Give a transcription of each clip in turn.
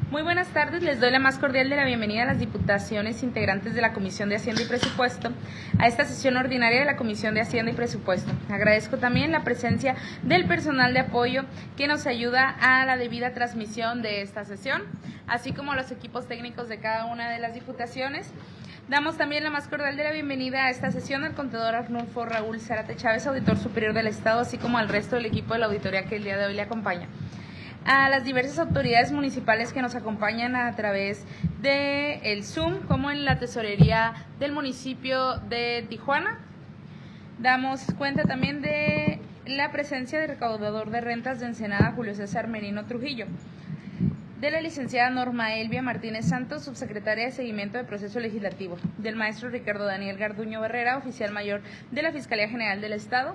Muy buenas tardes, les doy la más cordial de la bienvenida a las diputaciones integrantes de la Comisión de Hacienda y Presupuesto a esta sesión ordinaria de la Comisión de Hacienda y Presupuesto. Agradezco también la presencia del personal de apoyo que nos ayuda a la debida transmisión de esta sesión, así como los equipos técnicos de cada una de las diputaciones. Damos también la más cordial de la bienvenida a esta sesión al contador Arnulfo Raúl Zárate Chávez, auditor superior del Estado, así como al resto del equipo de la auditoría que el día de hoy le acompaña. A las diversas autoridades municipales que nos acompañan a través del Zoom, como en la tesorería del municipio de Tijuana. Damos cuenta también de la presencia del recaudador de rentas de Ensenada, Julio César Merino Trujillo, de la licenciada Norma Elvia Martínez Santos, subsecretaria de Seguimiento de Proceso Legislativo, del maestro Ricardo Daniel Garduño Barrera, oficial mayor de la Fiscalía General del Estado,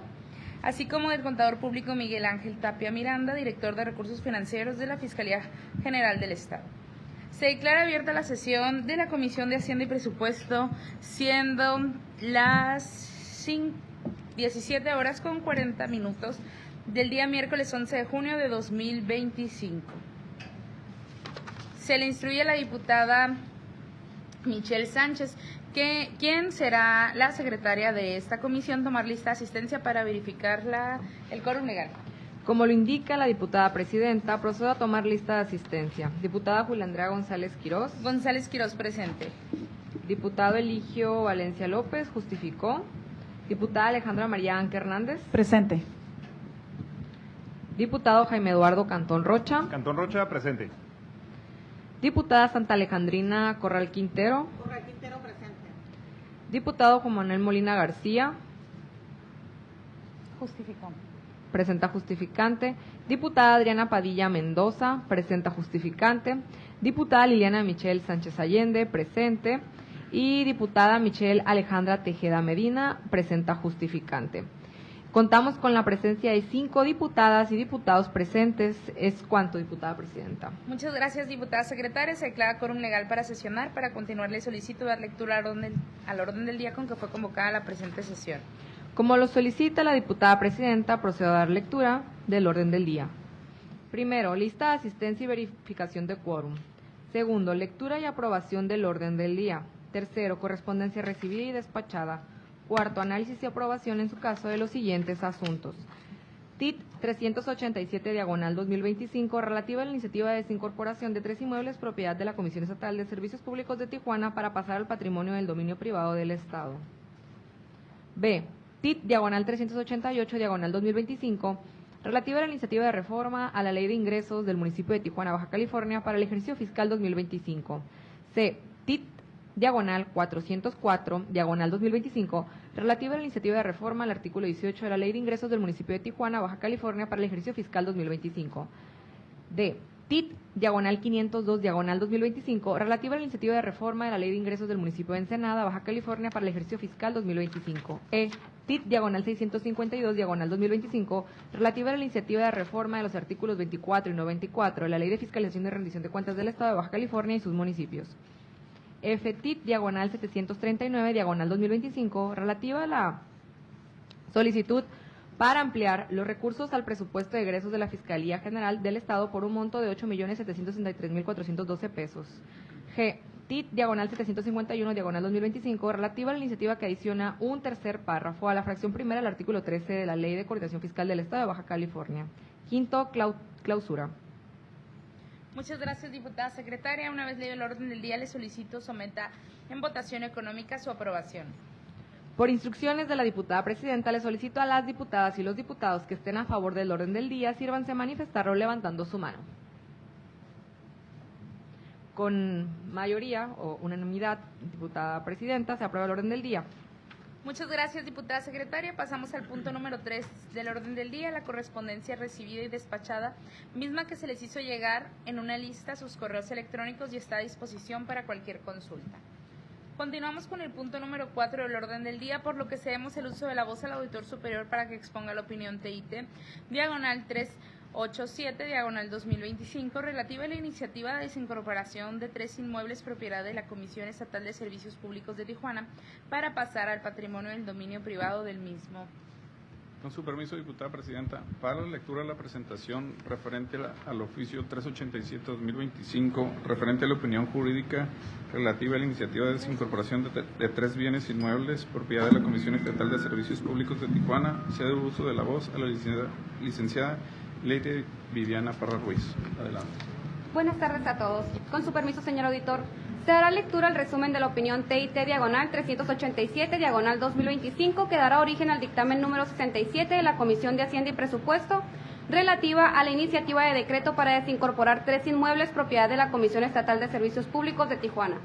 así como del contador público Miguel Ángel Tapia Miranda, director de Recursos Financieros de la Fiscalía General del Estado. Se declara abierta la sesión de la Comisión de Hacienda y Presupuesto, siendo las 17:40 del día miércoles 11 de junio de 2025. Se le instruye a la diputada Michelle Sánchez, ¿quién será la secretaria de esta comisión, tomar lista de asistencia para verificar el quórum legal? Como lo indica la diputada presidenta, procedo a tomar lista de asistencia. Diputada Julia Andrea González Quirós. González Quirós, presente. Diputado Eligio Valencia López, justificó. Diputada Alejandra María Anque Hernández. Presente. Diputado Jaime Eduardo Cantón Rocha. Cantón Rocha, presente. Diputada Santa Alejandrina Corral Quintero. Corral Quintero, presente. Diputado Juan Manuel Molina García. Justificó. Presenta justificante. Diputada Adriana Padilla Mendoza, presenta justificante. Diputada Liliana Michelle Sánchez Allende, presente. Y diputada Michelle Alejandra Tejeda Medina, presenta justificante. Contamos con la presencia de 5 diputadas y diputados presentes. ¿Es cuánto, diputada presidenta? Muchas gracias, diputada secretaria. Se declara quórum legal para sesionar. Para continuar, le solicito dar lectura al orden del día con que fue convocada la presente sesión. Como lo solicita la diputada presidenta, procedo a dar lectura del orden del día. Primero, lista de asistencia y verificación de quórum. Segundo, lectura y aprobación del orden del día. Tercero, correspondencia recibida y despachada. Cuarto, análisis y aprobación en su caso de los siguientes asuntos. TIT 387/2025, relativa a la iniciativa de desincorporación de 3 inmuebles propiedad de la Comisión Estatal de Servicios Públicos de Tijuana para pasar al patrimonio del dominio privado del Estado. B. TIT 388/2025, relativa a la iniciativa de reforma a la Ley de Ingresos del municipio de Tijuana, Baja California, para el ejercicio fiscal 2025. C. TIT 404/2025, relativa a la iniciativa de reforma al artículo 18 de la Ley de Ingresos del municipio de Tijuana, Baja California, para el ejercicio fiscal 2025. D. TIT 502/2025, relativa a la iniciativa de reforma de la Ley de Ingresos del municipio de Ensenada, Baja California, para el ejercicio fiscal 2025. E. TIT 652/2025, relativa a la iniciativa de reforma de los artículos 24 y 94 de la Ley de Fiscalización y Rendición de Cuentas del Estado de Baja California y sus municipios. F. TIT 739/2025, relativa a la solicitud para ampliar los recursos al presupuesto de egresos de la Fiscalía General del Estado por un monto de 8.763.412 pesos. G. TIT 751/2025, relativa a la iniciativa que adiciona un tercer párrafo a la fracción primera del artículo 13 de la Ley de Coordinación Fiscal del Estado de Baja California. Quinto, clausura. Muchas gracias, diputada secretaria. Una vez leído el orden del día, le solicito someta en votación económica su aprobación. Por instrucciones de la diputada presidenta, le solicito a las diputadas y los diputados que estén a favor del orden del día, sírvanse a manifestarlo levantando su mano. Con mayoría o unanimidad, diputada presidenta, se aprueba el orden del día. Muchas gracias, diputada secretaria. Pasamos al punto número 3 del orden del día, la correspondencia recibida y despachada, misma que se les hizo llegar en una lista a sus correos electrónicos y está a disposición para cualquier consulta. Continuamos con el punto número 4 del orden del día, por lo que cedemos el uso de la voz al auditor superior para que exponga la opinión TIT, diagonal 387, diagonal 2025, relativa a la iniciativa de desincorporación de 3 inmuebles propiedad de la Comisión Estatal de Servicios Públicos de Tijuana para pasar al patrimonio del dominio privado del mismo. Con su permiso, diputada presidenta, para la lectura de la presentación referente al oficio 387-2025, referente a la opinión jurídica relativa a la iniciativa de desincorporación de 3 bienes inmuebles, propiedad de la Comisión Estatal de Servicios Públicos de Tijuana, cedo uso de la voz a la licenciada Lady Viviana Parra Ruiz. Adelante. Buenas tardes a todos. Con su permiso, señor auditor, se dará lectura al resumen de la opinión TIT-387-2025 que dará origen al dictamen número 67 de la Comisión de Hacienda y Presupuesto relativa a la iniciativa de decreto para desincorporar 3 inmuebles propiedad de la Comisión Estatal de Servicios Públicos de Tijuana,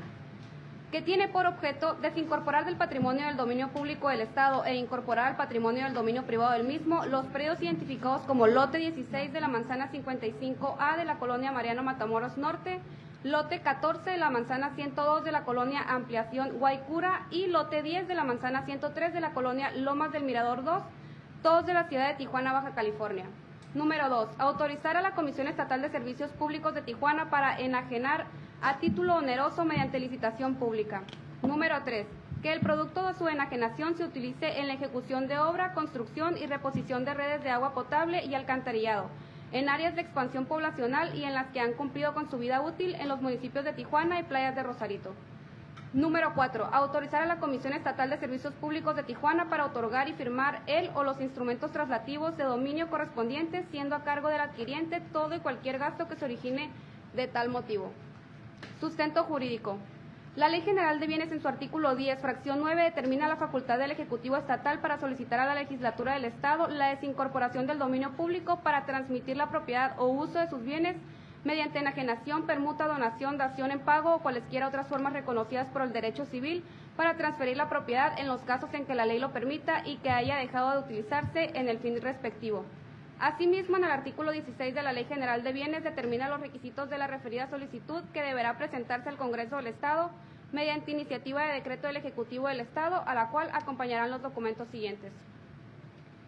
que tiene por objeto desincorporar del patrimonio del dominio público del Estado e incorporar al patrimonio del dominio privado del mismo los predios identificados como lote 16 de la manzana 55A de la colonia Mariano Matamoros Norte, lote 14 de la manzana 102 de la colonia Ampliación Guaycura y lote 10 de la manzana 103 de la colonia Lomas del Mirador 2, todos de la ciudad de Tijuana, Baja California. Número 2. Autorizar a la Comisión Estatal de Servicios Públicos de Tijuana para enajenar a título oneroso mediante licitación pública. Número 3. Que el producto de su enajenación se utilice en la ejecución de obra, construcción y reposición de redes de agua potable y alcantarillado en áreas de expansión poblacional y en las que han cumplido con su vida útil en los municipios de Tijuana y Playas de Rosarito. Número 4. Autorizar a la Comisión Estatal de Servicios Públicos de Tijuana para otorgar y firmar el o los instrumentos traslativos de dominio correspondientes, siendo a cargo del adquiriente todo y cualquier gasto que se origine de tal motivo. Sustento jurídico. La Ley General de Bienes en su artículo 10, fracción 9, determina la facultad del Ejecutivo Estatal para solicitar a la Legislatura del Estado la desincorporación del dominio público para transmitir la propiedad o uso de sus bienes mediante enajenación, permuta, donación, dación en pago o cualesquiera otras formas reconocidas por el derecho civil para transferir la propiedad en los casos en que la ley lo permita y que haya dejado de utilizarse en el fin respectivo. Asimismo, en el artículo 16 de la Ley General de Bienes determina los requisitos de la referida solicitud que deberá presentarse al Congreso del Estado mediante iniciativa de decreto del Ejecutivo del Estado, a la cual acompañarán los documentos siguientes.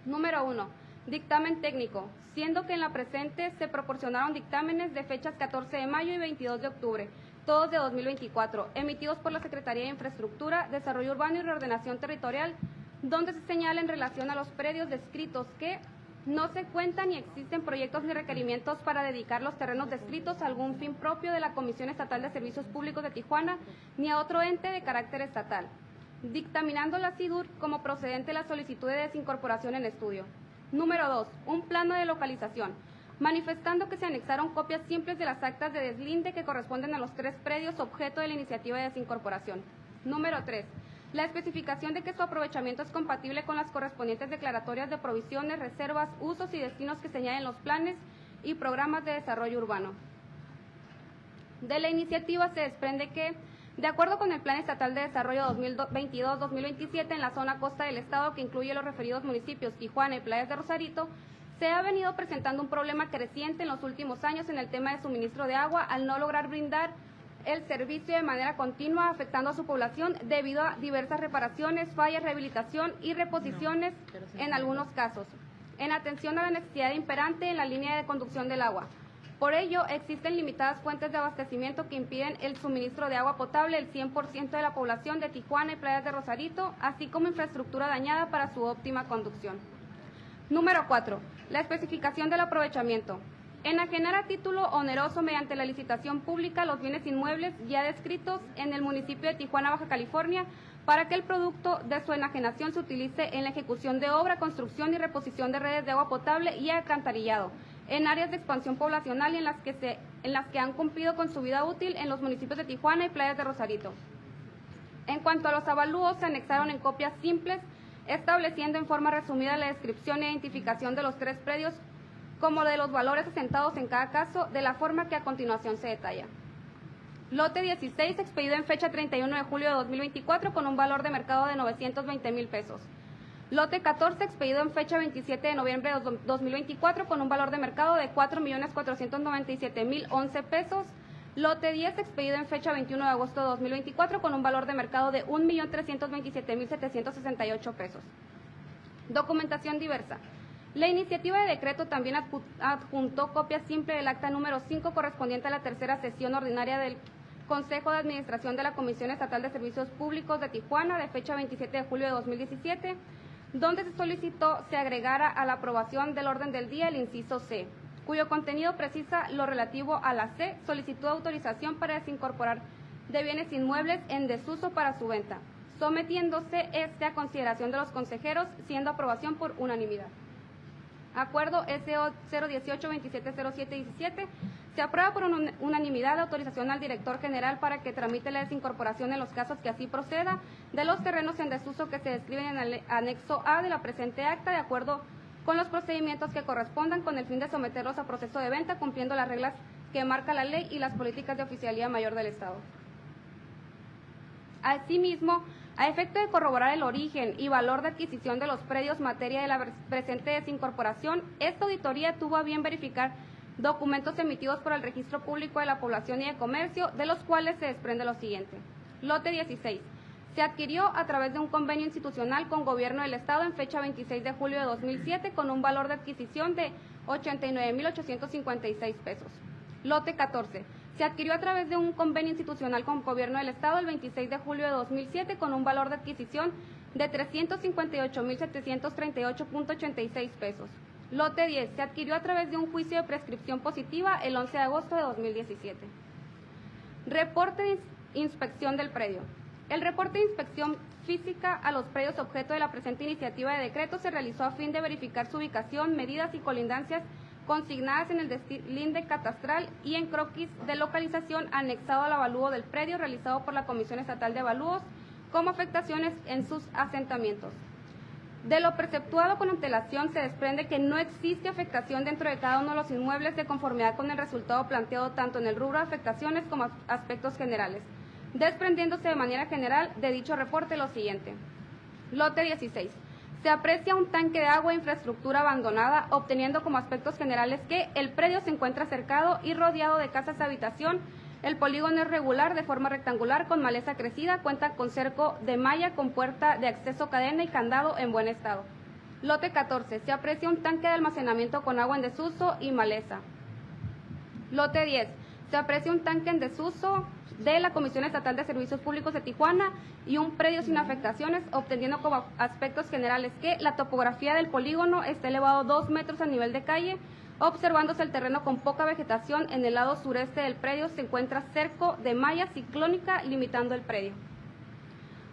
Número 1. Dictamen técnico, siendo que en la presente se proporcionaron dictámenes de fechas 14 de mayo y 22 de octubre, todos de 2024, emitidos por la Secretaría de Infraestructura, Desarrollo Urbano y Reordenación Territorial, donde se señala en relación a los predios descritos que no se cuentan ni existen proyectos ni requerimientos para dedicar los terrenos descritos a algún fin propio de la Comisión Estatal de Servicios Públicos de Tijuana ni a otro ente de carácter estatal, dictaminando la SIDUR como procedente la solicitud de desincorporación en estudio. Número 2. Un plano de localización, manifestando que se anexaron copias simples de las actas de deslinde que corresponden a los 3 predios objeto de la iniciativa de desincorporación. Número 3. La especificación de que su aprovechamiento es compatible con las correspondientes declaratorias de provisiones, reservas, usos y destinos que señalen los planes y programas de desarrollo urbano. De la iniciativa se desprende que, de acuerdo con el Plan Estatal de Desarrollo 2022-2027 en la zona costa del Estado, que incluye los referidos municipios Tijuana y Playas de Rosarito, se ha venido presentando un problema creciente en los últimos años en el tema de suministro de agua al no lograr brindar el servicio de manera continua, afectando a su población debido a diversas reparaciones, fallas, rehabilitación y reposiciones en algunos casos, en atención a la necesidad imperante en la línea de conducción del agua. Por ello, existen limitadas fuentes de abastecimiento que impiden el suministro de agua potable al 100% de la población de Tijuana y Playas de Rosarito, así como infraestructura dañada para su óptima conducción. Número 4. La especificación del aprovechamiento. Enajenar a título oneroso mediante la licitación pública los bienes inmuebles ya descritos en el municipio de Tijuana, Baja California, para que el producto de su enajenación se utilice en la ejecución de obra, construcción y reposición de redes de agua potable y alcantarillado, en áreas de expansión poblacional y en las que han cumplido con su vida útil en los municipios de Tijuana y Playas de Rosarito. En cuanto a los avalúos, se anexaron en copias simples, estableciendo en forma resumida la descripción e identificación de los 3 predios, como de los valores asentados en cada caso, de la forma que a continuación se detalla. Lote 16, expedido en fecha 31 de julio de 2024 con un valor de mercado de 920,000 pesos. Lote 14, expedido en fecha 27 de noviembre de 2024 con un valor de mercado de 4,497,011 pesos. Lote 10, expedido en fecha 21 de agosto de 2024 con un valor de mercado de 1,327,768 pesos. Documentación diversa. La iniciativa de decreto también adjuntó copia simple del acta número 5 correspondiente a la tercera sesión ordinaria del Consejo de Administración de la Comisión Estatal de Servicios Públicos de Tijuana de fecha 27 de julio de 2017, donde se solicitó se agregara a la aprobación del orden del día el inciso C, cuyo contenido precisa lo relativo a la C, solicitud de autorización para desincorporar de bienes inmuebles en desuso para su venta, sometiéndose este a consideración de los consejeros, siendo aprobación por unanimidad. Acuerdo SO 018-2707-17. Se aprueba por unanimidad la autorización al director general para que tramite la desincorporación en los casos que así proceda de los terrenos en desuso que se describen en el anexo A de la presente acta, de acuerdo con los procedimientos que correspondan, con el fin de someterlos a proceso de venta, cumpliendo las reglas que marca la ley y las políticas de oficialía mayor del Estado. Asimismo, a efecto de corroborar el origen y valor de adquisición de los predios materia de la presente desincorporación, esta auditoría tuvo a bien verificar documentos emitidos por el Registro Público de la Población y de Comercio, de los cuales se desprende lo siguiente. Lote 16. Se adquirió a través de un convenio institucional con Gobierno del Estado en fecha 26 de julio de 2007 con un valor de adquisición de 89,856 pesos. Lote 14. Se adquirió a través de un convenio institucional con Gobierno del Estado el 26 de julio de 2007 con un valor de adquisición de 358,738.86 pesos. Lote 10. Se adquirió a través de un juicio de prescripción positiva el 11 de agosto de 2017. Reporte de inspección del predio. El reporte de inspección física a los predios objeto de la presente iniciativa de decreto se realizó a fin de verificar su ubicación, medidas y colindancias consignadas en el deslinde catastral y en croquis de localización anexado al avalúo del predio realizado por la Comisión Estatal de Avalúos, como afectaciones en sus asentamientos. De lo preceptuado con antelación se desprende que no existe afectación dentro de cada uno de los inmuebles de conformidad con el resultado planteado tanto en el rubro de afectaciones como aspectos generales, desprendiéndose de manera general de dicho reporte lo siguiente. Lote 16. Se aprecia un tanque de agua e infraestructura abandonada, obteniendo como aspectos generales que el predio se encuentra cercado y rodeado de casas de habitación. El polígono es regular, de forma rectangular, con maleza crecida, cuenta con cerco de malla con puerta de acceso, cadena y candado en buen estado. Lote 14. Se aprecia un tanque de almacenamiento con agua en desuso y maleza. Lote 10. Se aprecia un tanque en desuso de la Comisión Estatal de Servicios Públicos de Tijuana y un predio sin afectaciones, obteniendo como aspectos generales que la topografía del polígono está elevado 2 metros a nivel de calle, observándose el terreno con poca vegetación. En el lado sureste del predio se encuentra cerco de malla ciclónica limitando el predio.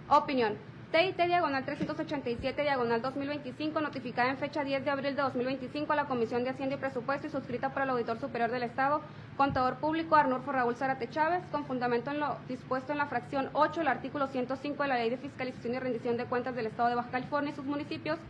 Opinión. TIT diagonal 387 diagonal 2025, notificada en fecha 10 de abril de 2025 a la Comisión de Hacienda y Presupuesto y suscrita por el Auditor Superior del Estado, Contador Público Arnulfo Raúl Zárate Chávez, con fundamento en lo dispuesto en la fracción 8 del artículo 105 de la Ley de Fiscalización y Rendición de Cuentas del Estado de Baja California y sus municipios.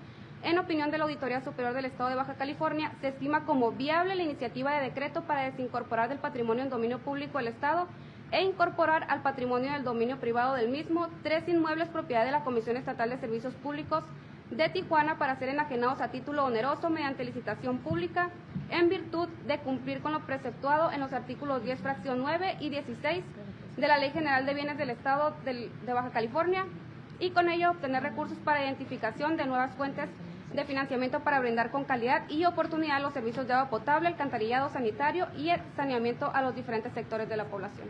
En opinión de la Auditoría Superior del Estado de Baja California, se estima como viable la iniciativa de decreto para desincorporar del patrimonio en dominio público del Estado e incorporar al patrimonio del dominio privado del mismo 3 inmuebles propiedad de la Comisión Estatal de Servicios Públicos de Tijuana para ser enajenados a título oneroso mediante licitación pública en virtud de cumplir con lo preceptuado en los artículos 10, fracción 9 y 16 de la Ley General de Bienes del Estado de Baja California, y con ello obtener recursos para identificación de nuevas fuentes de financiamiento para brindar con calidad y oportunidad los servicios de agua potable, alcantarillado sanitario y el saneamiento a los diferentes sectores de la población.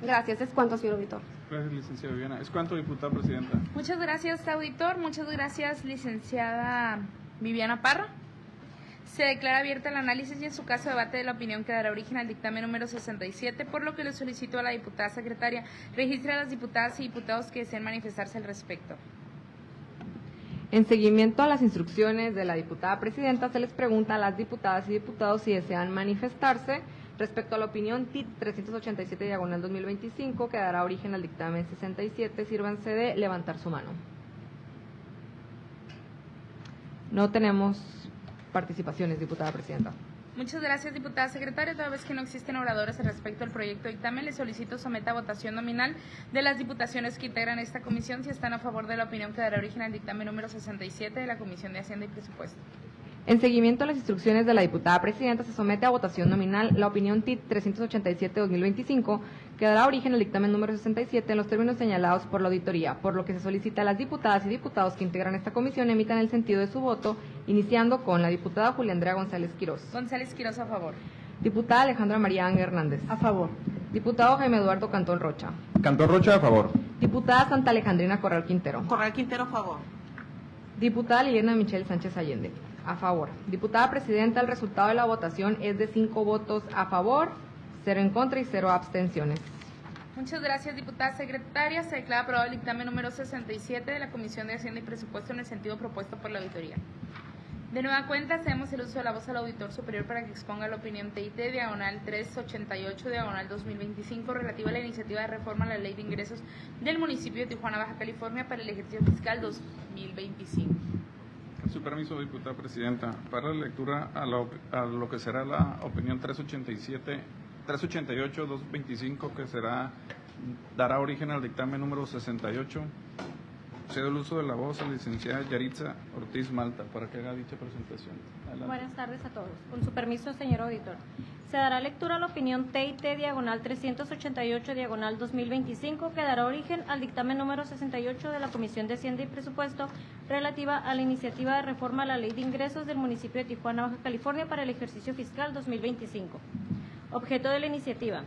Gracias. Es cuanto, señor auditor. Gracias, licenciada Viviana. Es cuanto, diputada presidenta. Muchas gracias, auditor. Muchas gracias, licenciada Viviana Parra. Se declara abierta el análisis y en su caso debate de la opinión que dará origen al dictamen número 67, por lo que le solicito a la diputada secretaria registre a las diputadas y diputados que deseen manifestarse al respecto. En seguimiento a las instrucciones de la diputada presidenta, se les pregunta a las diputadas y diputados si desean manifestarse respecto a la opinión TIT 387 diagonal 2025 que dará origen al dictamen 67. Sírvanse de levantar su mano. No tenemos participaciones, diputada presidenta. Muchas gracias, diputada secretaria. Toda vez que no existen oradores al respecto al proyecto de dictamen, le solicito someta a votación nominal de las diputaciones que integran esta comisión si están a favor de la opinión que dará origen al dictamen número 67 de la Comisión de Hacienda y Presupuesto. En seguimiento a las instrucciones de la diputada presidenta, se somete a votación nominal la opinión TIT 387-2025, que dará origen al dictamen número 67 en los términos señalados por la auditoría, por lo que se solicita a las diputadas y diputados que integran esta comisión emitan el sentido de su voto, iniciando con la diputada Julia Andrea González Quirós. González Quirós, a favor. Diputada Alejandra María Ángel Hernández. A favor. Diputado Jaime Eduardo Cantón Rocha. Cantón Rocha, a favor. Diputada Santa Alejandrina Corral Quintero. Corral Quintero, a favor. Diputada Liliana Michelle Sánchez Allende. A favor. Diputada Presidenta, el resultado de la votación es de 5 votos a favor, 0 en contra y 0 abstenciones. Muchas gracias, diputada secretaria. Se declara aprobado el dictamen número 67 de la Comisión de Hacienda y Presupuesto en el sentido propuesto por la auditoría. De nueva cuenta, cedemos el uso de la voz al auditor superior para que exponga la opinión TIT diagonal 388 diagonal 2025 relativa a la iniciativa de reforma a la Ley de Ingresos del municipio de Tijuana, Baja California para el ejercicio fiscal 2025. Con su permiso, diputada presidenta, para la lectura a lo que será la opinión 388-225, que dará origen al dictamen número 68. Cedo el uso de la voz a la licenciada Yaritza Ortiz Malta para que haga dicha presentación. Adelante. Buenas tardes a todos. Con su permiso, señor auditor. Se dará lectura a la opinión TIT diagonal 388 diagonal 2025 que dará origen al dictamen número 68 de la Comisión de Hacienda y Presupuesto relativa a la iniciativa de reforma a la Ley de Ingresos del municipio de Tijuana, Baja California para el ejercicio fiscal 2025. Objeto de la iniciativa: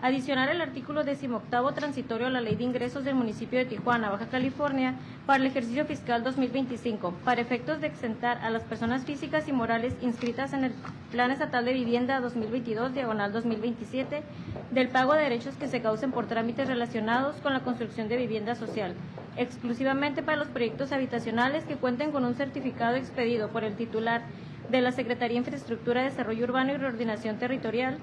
adicionar el artículo 18º transitorio a la Ley de Ingresos del municipio de Tijuana, Baja California, para el ejercicio fiscal 2025, para efectos de exentar a las personas físicas y morales inscritas en el Plan Estatal de Vivienda 2022, diagonal 2027, del pago de derechos que se causen por trámites relacionados con la construcción de vivienda social, exclusivamente para los proyectos habitacionales que cuenten con un certificado expedido por el titular de la Secretaría de Infraestructura, Desarrollo Urbano y Reordenación Territorial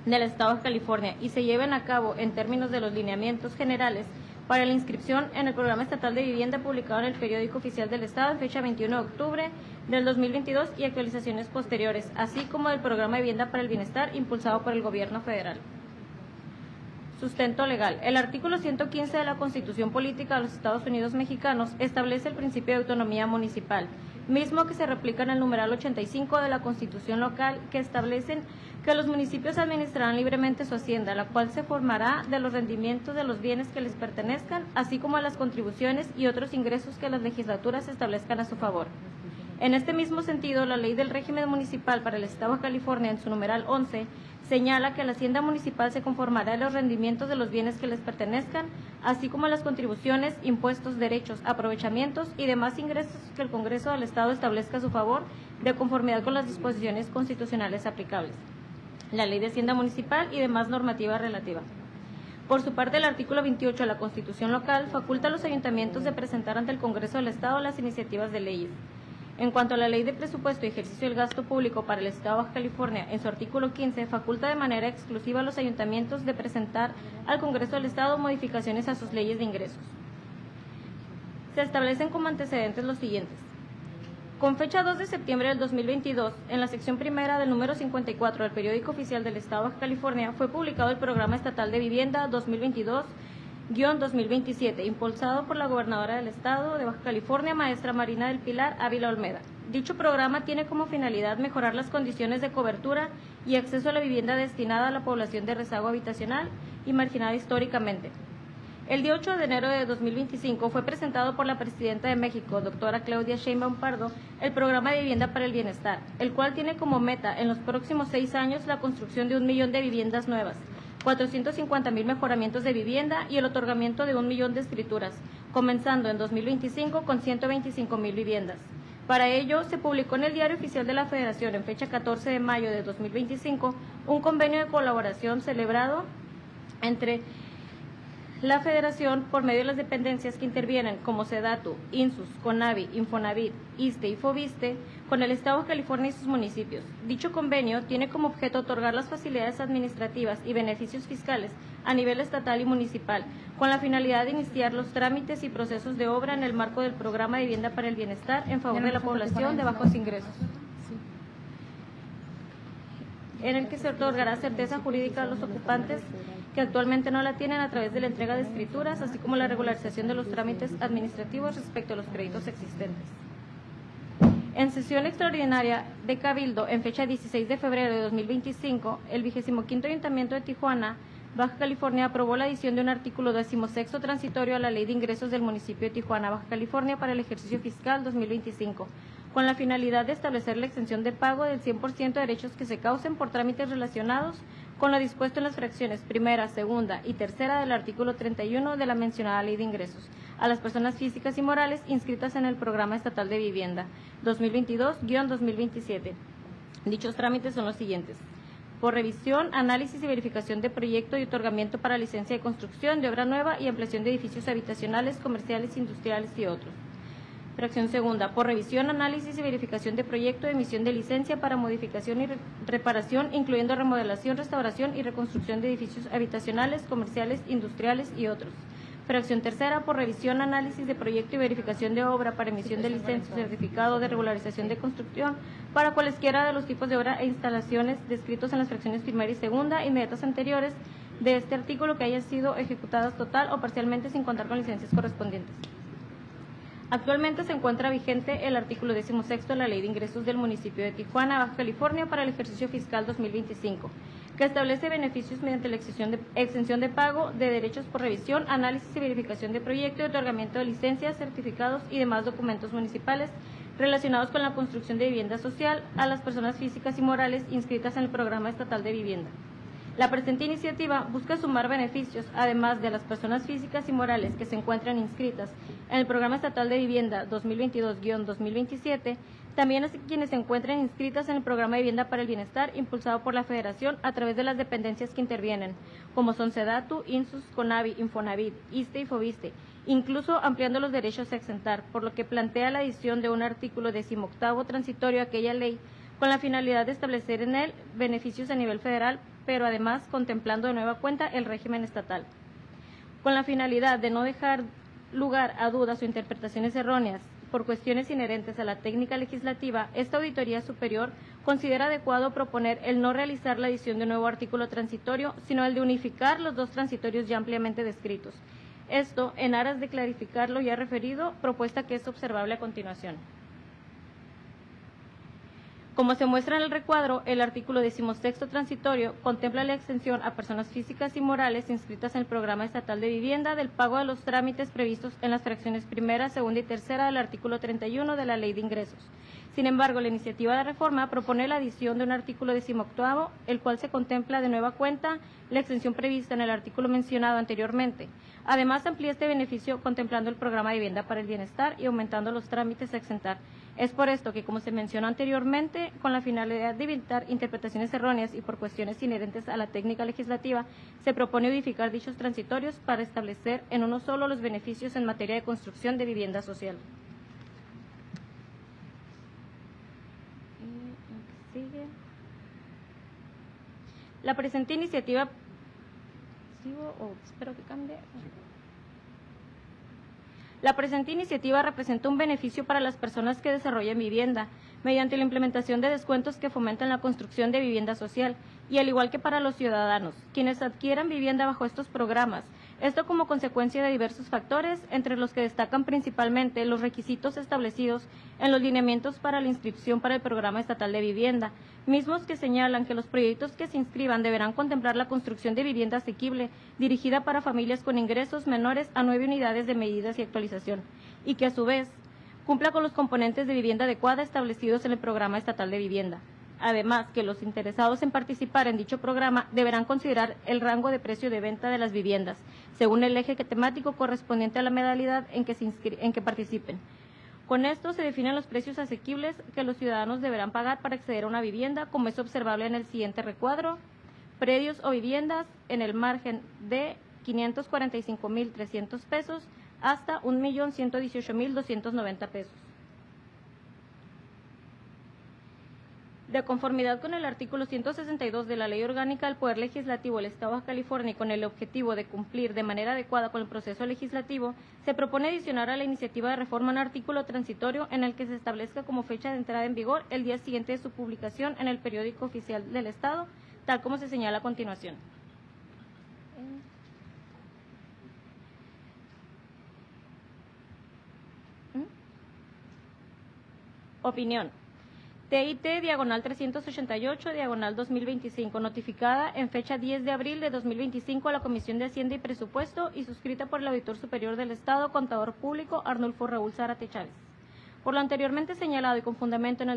del Estado de California y se lleven a cabo en términos de los lineamientos generales para la inscripción en el Programa Estatal de Vivienda publicado en el Periódico Oficial del Estado en fecha 21 de octubre del 2022 y actualizaciones posteriores, así como del Programa de Vivienda para el Bienestar impulsado por el Gobierno Federal. Sustento legal. El artículo 115 de la Constitución Política de los Estados Unidos Mexicanos establece el principio de autonomía municipal, mismo que se replica en el numeral 85 de la Constitución local, que establecen que los municipios administrarán libremente su hacienda, la cual se formará de los rendimientos de los bienes que les pertenezcan, así como de las contribuciones y otros ingresos que las legislaturas establezcan a su favor. En este mismo sentido, la Ley del Régimen Municipal para el Estado de California, en su numeral 11, señala que la hacienda municipal se conformará de los rendimientos de los bienes que les pertenezcan, así como las contribuciones, impuestos, derechos, aprovechamientos y demás ingresos que el Congreso del Estado establezca a su favor, de conformidad con las disposiciones constitucionales aplicables, la Ley de Hacienda Municipal y demás normativa relativa. Por su parte, el artículo 28 de la Constitución local faculta a los ayuntamientos de presentar ante el Congreso del Estado las iniciativas de leyes. En cuanto a la Ley de Presupuesto y Ejercicio del Gasto Público para el Estado de Baja California, en su artículo 15, faculta de manera exclusiva a los ayuntamientos de presentar al Congreso del Estado modificaciones a sus leyes de ingresos. Se establecen como antecedentes los siguientes. Con fecha 2 de septiembre del 2022, en la sección primera del número 54 del Periódico Oficial del Estado de Baja California, fue publicado el Programa Estatal de Vivienda 2022-2027, impulsado por la gobernadora del Estado de Baja California, maestra Marina del Pilar Ávila Olmeda. Dicho programa tiene como finalidad mejorar las condiciones de cobertura y acceso a la vivienda destinada a la población de rezago habitacional y marginada históricamente. El día 8 de enero de 2025 fue presentado por la Presidenta de México, doctora Claudia Sheinbaum Pardo, el Programa de Vivienda para el Bienestar, el cual tiene como meta en los próximos 6 años la construcción de 1 millón de viviendas nuevas, 450,000 mejoramientos de vivienda y el otorgamiento de 1 millón de escrituras, comenzando en 2025 con 125,000 viviendas. Para ello, se publicó en el Diario Oficial de la Federación, en fecha 14 de mayo de 2025, un convenio de colaboración celebrado entre la Federación, por medio de las dependencias que intervienen, como SEDATU, INSUS, CONAVI, Infonavit, ISSSTE y FOBISSSTE, con el Estado de California y sus municipios. Dicho convenio tiene como objeto otorgar las facilidades administrativas y beneficios fiscales a nivel estatal y municipal, con la finalidad de iniciar los trámites y procesos de obra en el marco del Programa de Vivienda para el Bienestar en favor de la población de bajos ingresos, en el que se otorgará certeza jurídica a los ocupantes que actualmente no la tienen a través de la entrega de escrituras, así como la regularización de los trámites administrativos respecto a los créditos existentes. En sesión extraordinaria de Cabildo, en fecha 16 de febrero de 2025, el 25º Ayuntamiento de Tijuana, Baja California, aprobó la adición de un artículo 16º transitorio a la Ley de Ingresos del municipio de Tijuana, Baja California, para el ejercicio fiscal 2025, con la finalidad de establecer la exención de pago del 100% de derechos que se causen por trámites relacionados con lo dispuesto en las fracciones primera, segunda y tercera del artículo 31 de la mencionada Ley de Ingresos, a las personas físicas y morales inscritas en el Programa Estatal de Vivienda 2022-2027. Dichos trámites son los siguientes: por revisión, análisis y verificación de proyecto y otorgamiento para licencia de construcción de obra nueva y ampliación de edificios habitacionales, comerciales, industriales y otros. Fracción segunda, por revisión, análisis y verificación de proyecto, emisión de licencia para modificación y reparación, incluyendo remodelación, restauración y reconstrucción de edificios habitacionales, comerciales, industriales y otros. Fracción tercera, por revisión, análisis de proyecto y verificación de obra para emisión de licencia, certificado de regularización de construcción para cualesquiera de los tipos de obra e instalaciones descritos en las fracciones primera y segunda inmediatas anteriores de este artículo que hayan sido ejecutadas total o parcialmente sin contar con licencias correspondientes. Actualmente se encuentra vigente el artículo 16 de la Ley de Ingresos del municipio de Tijuana, Baja California, para el ejercicio fiscal 2025, que establece beneficios mediante la exención de pago de derechos por revisión, análisis y verificación de proyecto y otorgamiento de licencias, certificados y demás documentos municipales relacionados con la construcción de vivienda social a las personas físicas y morales inscritas en el Programa Estatal de Vivienda. La presente iniciativa busca sumar beneficios, además de las personas físicas y morales que se encuentran inscritas en el Programa Estatal de Vivienda 2022-2027, también a quienes se encuentren inscritas en el Programa de Vivienda para el Bienestar impulsado por la Federación a través de las dependencias que intervienen, como son SEDATU, INSUS, CONAVI, Infonavit, ISSSTE y FOBISTE, incluso ampliando los derechos a exentar, por lo que plantea la adición de un artículo 18º transitorio a aquella ley, con la finalidad de establecer en él beneficios a nivel federal, pero además contemplando de nueva cuenta el régimen estatal. Con la finalidad de no dejar lugar a dudas o interpretaciones erróneas por cuestiones inherentes a la técnica legislativa, esta Auditoría Superior considera adecuado proponer el no realizar la adición de un nuevo artículo transitorio, sino el de unificar los dos transitorios ya ampliamente descritos. Esto, en aras de clarificar lo ya referido, propuesta que es observable a continuación. Como se muestra en el recuadro, el artículo 16 transitorio contempla la exención a personas físicas y morales inscritas en el Programa Estatal de Vivienda del pago de los trámites previstos en las fracciones primera, segunda y tercera del artículo 31 de la Ley de Ingresos. Sin embargo, la iniciativa de reforma propone la adición de un artículo 18º, el cual se contempla de nueva cuenta la exención prevista en el artículo mencionado anteriormente. Además, amplía este beneficio contemplando el Programa de Vivienda para el Bienestar y aumentando los trámites a exentar. Es por esto que, como se mencionó anteriormente, con la finalidad de evitar interpretaciones erróneas y por cuestiones inherentes a la técnica legislativa, se propone unificar dichos transitorios para establecer en uno solo los beneficios en materia de construcción de vivienda social. Sigue. La presente iniciativa, espero que cambie. La presente iniciativa representa un beneficio para las personas que desarrollan vivienda, mediante la implementación de descuentos que fomentan la construcción de vivienda social, y al igual que para los ciudadanos, quienes adquieran vivienda bajo estos programas. Esto como consecuencia de diversos factores, entre los que destacan principalmente los requisitos establecidos en los lineamientos para la inscripción para el Programa Estatal de Vivienda, mismos que señalan que los proyectos que se inscriban deberán contemplar la construcción de vivienda asequible, dirigida para familias con ingresos menores a 9 unidades de medidas y actualización, y que a su vez cumpla con los componentes de vivienda adecuada establecidos en el Programa Estatal de Vivienda. Además, que los interesados en participar en dicho programa deberán considerar el rango de precio de venta de las viviendas, según el eje temático correspondiente a la modalidad en que participen. Con esto se definen los precios asequibles que los ciudadanos deberán pagar para acceder a una vivienda, como es observable en el siguiente recuadro: predios o viviendas en el margen de 545,300 pesos hasta 1,118,290 pesos. De conformidad con el artículo 162 de la Ley Orgánica del Poder Legislativo del Estado de Baja California y con el objetivo de cumplir de manera adecuada con el proceso legislativo, se propone adicionar a la iniciativa de reforma un artículo transitorio en el que se establezca como fecha de entrada en vigor el día siguiente de su publicación en el Periódico Oficial del Estado, tal como se señala a continuación. Opinión. TIT/388/2025, notificada en fecha 10 de abril de 2025 a la Comisión de Hacienda y Presupuesto y suscrita por el Auditor Superior del Estado, Contador Público, Arnulfo Raúl Zárate Chávez. Por lo anteriormente señalado y con fundamento en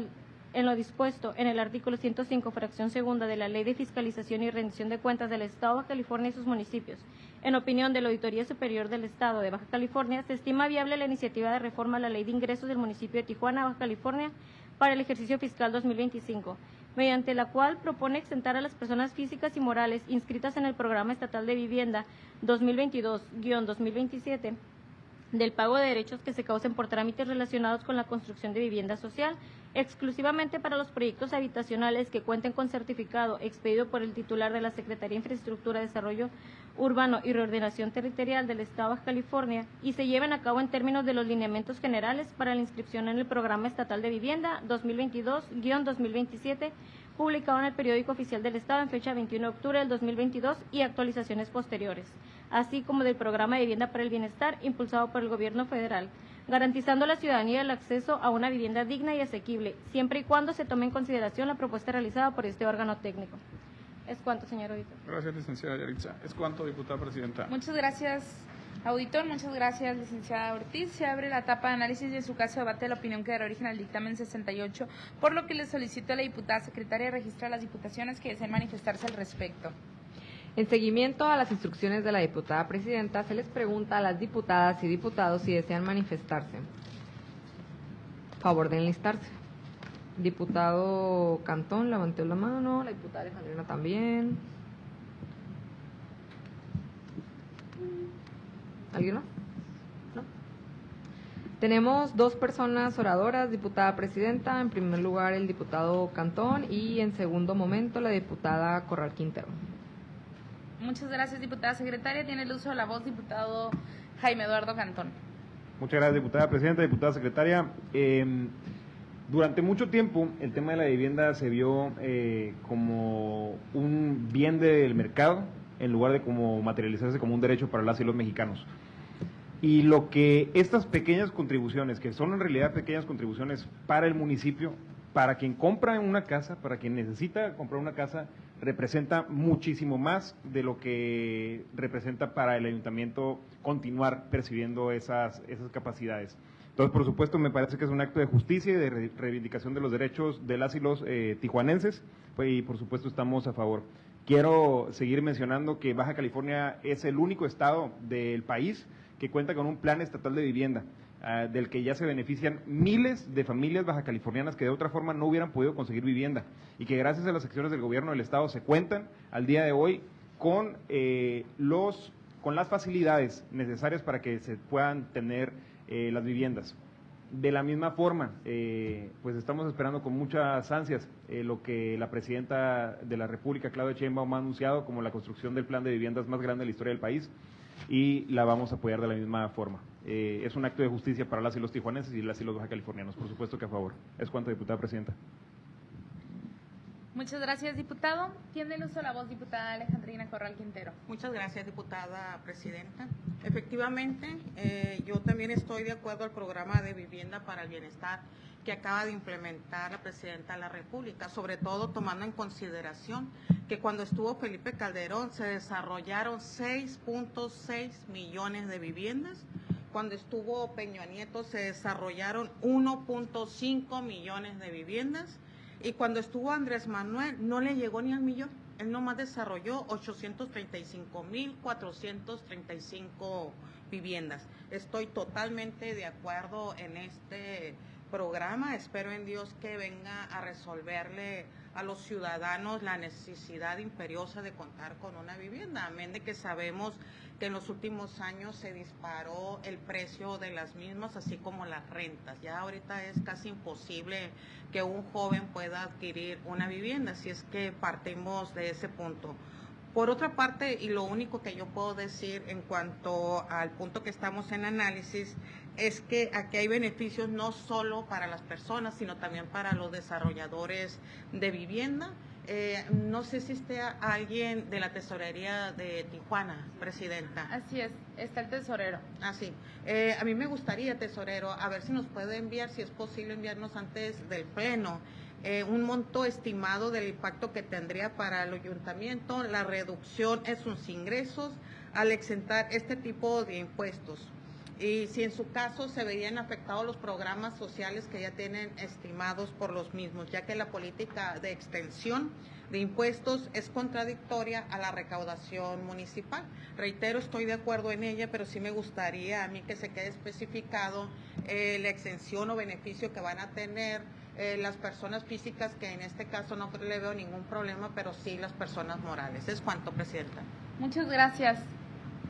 en lo dispuesto en el artículo 105, fracción segunda de la Ley de Fiscalización y Rendición de Cuentas del Estado de Baja California y sus municipios, en opinión de la Auditoría Superior del Estado de Baja California, se estima viable la iniciativa de reforma a la Ley de Ingresos del municipio de Tijuana, Baja California, para el ejercicio fiscal 2025, mediante la cual propone exentar a las personas físicas y morales inscritas en el Programa Estatal de Vivienda 2022-2027 del pago de derechos que se causen por trámites relacionados con la construcción de vivienda social, exclusivamente para los proyectos habitacionales que cuenten con certificado expedido por el titular de la Secretaría de Infraestructura, Desarrollo Urbano y Reordenación Territorial del Estado de Baja California y se lleven a cabo en términos de los lineamientos generales para la inscripción en el Programa Estatal de Vivienda 2022-2027, publicado en el Periódico Oficial del Estado en fecha 21 de octubre del 2022 y actualizaciones posteriores, así como del Programa de Vivienda para el Bienestar impulsado por el Gobierno federal, garantizando a la ciudadanía el acceso a una vivienda digna y asequible, siempre y cuando se tome en consideración la propuesta realizada por este órgano técnico. Es cuanto, señor auditor. Gracias, licenciada Yaritza. Es cuanto, diputada presidenta. Muchas gracias, auditor. Muchas gracias, licenciada Ortiz. Se abre la etapa de análisis de su caso de debate de la opinión que dará origen al dictamen 68, por lo que le solicito a la diputada secretaria registrar las diputaciones que deseen manifestarse al respecto. En seguimiento a las instrucciones de la diputada presidenta, se les pregunta a las diputadas y diputados si desean manifestarse. Favor de enlistarse. Diputado Cantón levantó la mano, la diputada Alejandrina también. ¿Alguien más? ¿No? Tenemos dos personas oradoras, diputada presidenta, en primer lugar el diputado Cantón y en segundo momento la diputada Corral Quintero. Muchas gracias, diputada secretaria. Tiene el uso de la voz, diputado Jaime Eduardo Cantón. Muchas gracias, diputada presidenta, diputada secretaria. Durante mucho tiempo el tema de la vivienda se vio como un bien del mercado en lugar de como materializarse como un derecho para las y los mexicanos. Y lo que estas pequeñas contribuciones, que son en realidad pequeñas contribuciones para el municipio, para quien compra una casa, para quien necesita comprar una casa, representa muchísimo más de lo que representa para el ayuntamiento continuar percibiendo esas capacidades. Entonces, por supuesto, me parece que es un acto de justicia y de reivindicación de los derechos de las y los tijuanenses, y por supuesto estamos a favor. Quiero seguir mencionando que Baja California es el único estado del país que cuenta con un plan estatal de vivienda, del que ya se benefician miles de familias bajacalifornianas que de otra forma no hubieran podido conseguir vivienda, y que gracias a las acciones del gobierno del estado se cuentan al día de hoy con las facilidades necesarias para que se puedan tener las viviendas. De la misma forma, pues estamos esperando con muchas ansias lo que la presidenta de la República, Claudia Sheinbaum, ha anunciado como la construcción del plan de viviendas más grande de la historia del país, y la vamos a apoyar de la misma forma. Es un acto de justicia para las y los tijuanenses y las y los bajacalifornianos, por supuesto que a favor. Es cuanto, diputada presidenta. Muchas gracias, diputado. Tiene el uso de la voz, diputada Alejandrina Corral Quintero. Muchas gracias, diputada presidenta. Efectivamente, yo también estoy de acuerdo al programa de vivienda para el bienestar que acaba de implementar la presidenta de la República, sobre todo tomando en consideración que cuando estuvo Felipe Calderón se desarrollaron 6.6 millones de viviendas, cuando estuvo Peña Nieto se desarrollaron 1.5 millones de viviendas, y cuando estuvo Andrés Manuel no le llegó ni al millón. Él nomás desarrolló 835.435 viviendas. Estoy totalmente de acuerdo en este programa. Espero en Dios que venga a resolverle a los ciudadanos la necesidad imperiosa de contar con una vivienda, amén de que sabemos que en los últimos años se disparó el precio de las mismas, así como las rentas. Ya ahorita es casi imposible que un joven pueda adquirir una vivienda, si es que partimos de ese punto. Por otra parte, y lo único que yo puedo decir en cuanto al punto que estamos en análisis, es que aquí hay beneficios no solo para las personas, sino también para los desarrolladores de vivienda. No sé si esté alguien de la tesorería de Tijuana, presidenta. Así es, está el tesorero. Sí. A mí me gustaría, tesorero, a ver si nos puede enviar, si es posible enviarnos antes del pleno, un monto estimado del impacto que tendría para el ayuntamiento la reducción en sus ingresos al exentar este tipo de impuestos. y si en su caso se verían afectados los programas sociales que ya tienen estimados por los mismos, ya que la política de extensión de impuestos es contradictoria a la recaudación municipal. Reitero, estoy de acuerdo en ella, pero sí me gustaría a mí que se quede especificado la exención o beneficio que van a tener las personas físicas, que en este caso no le veo ningún problema, pero sí las personas morales. Es cuanto, Presidenta. Muchas gracias.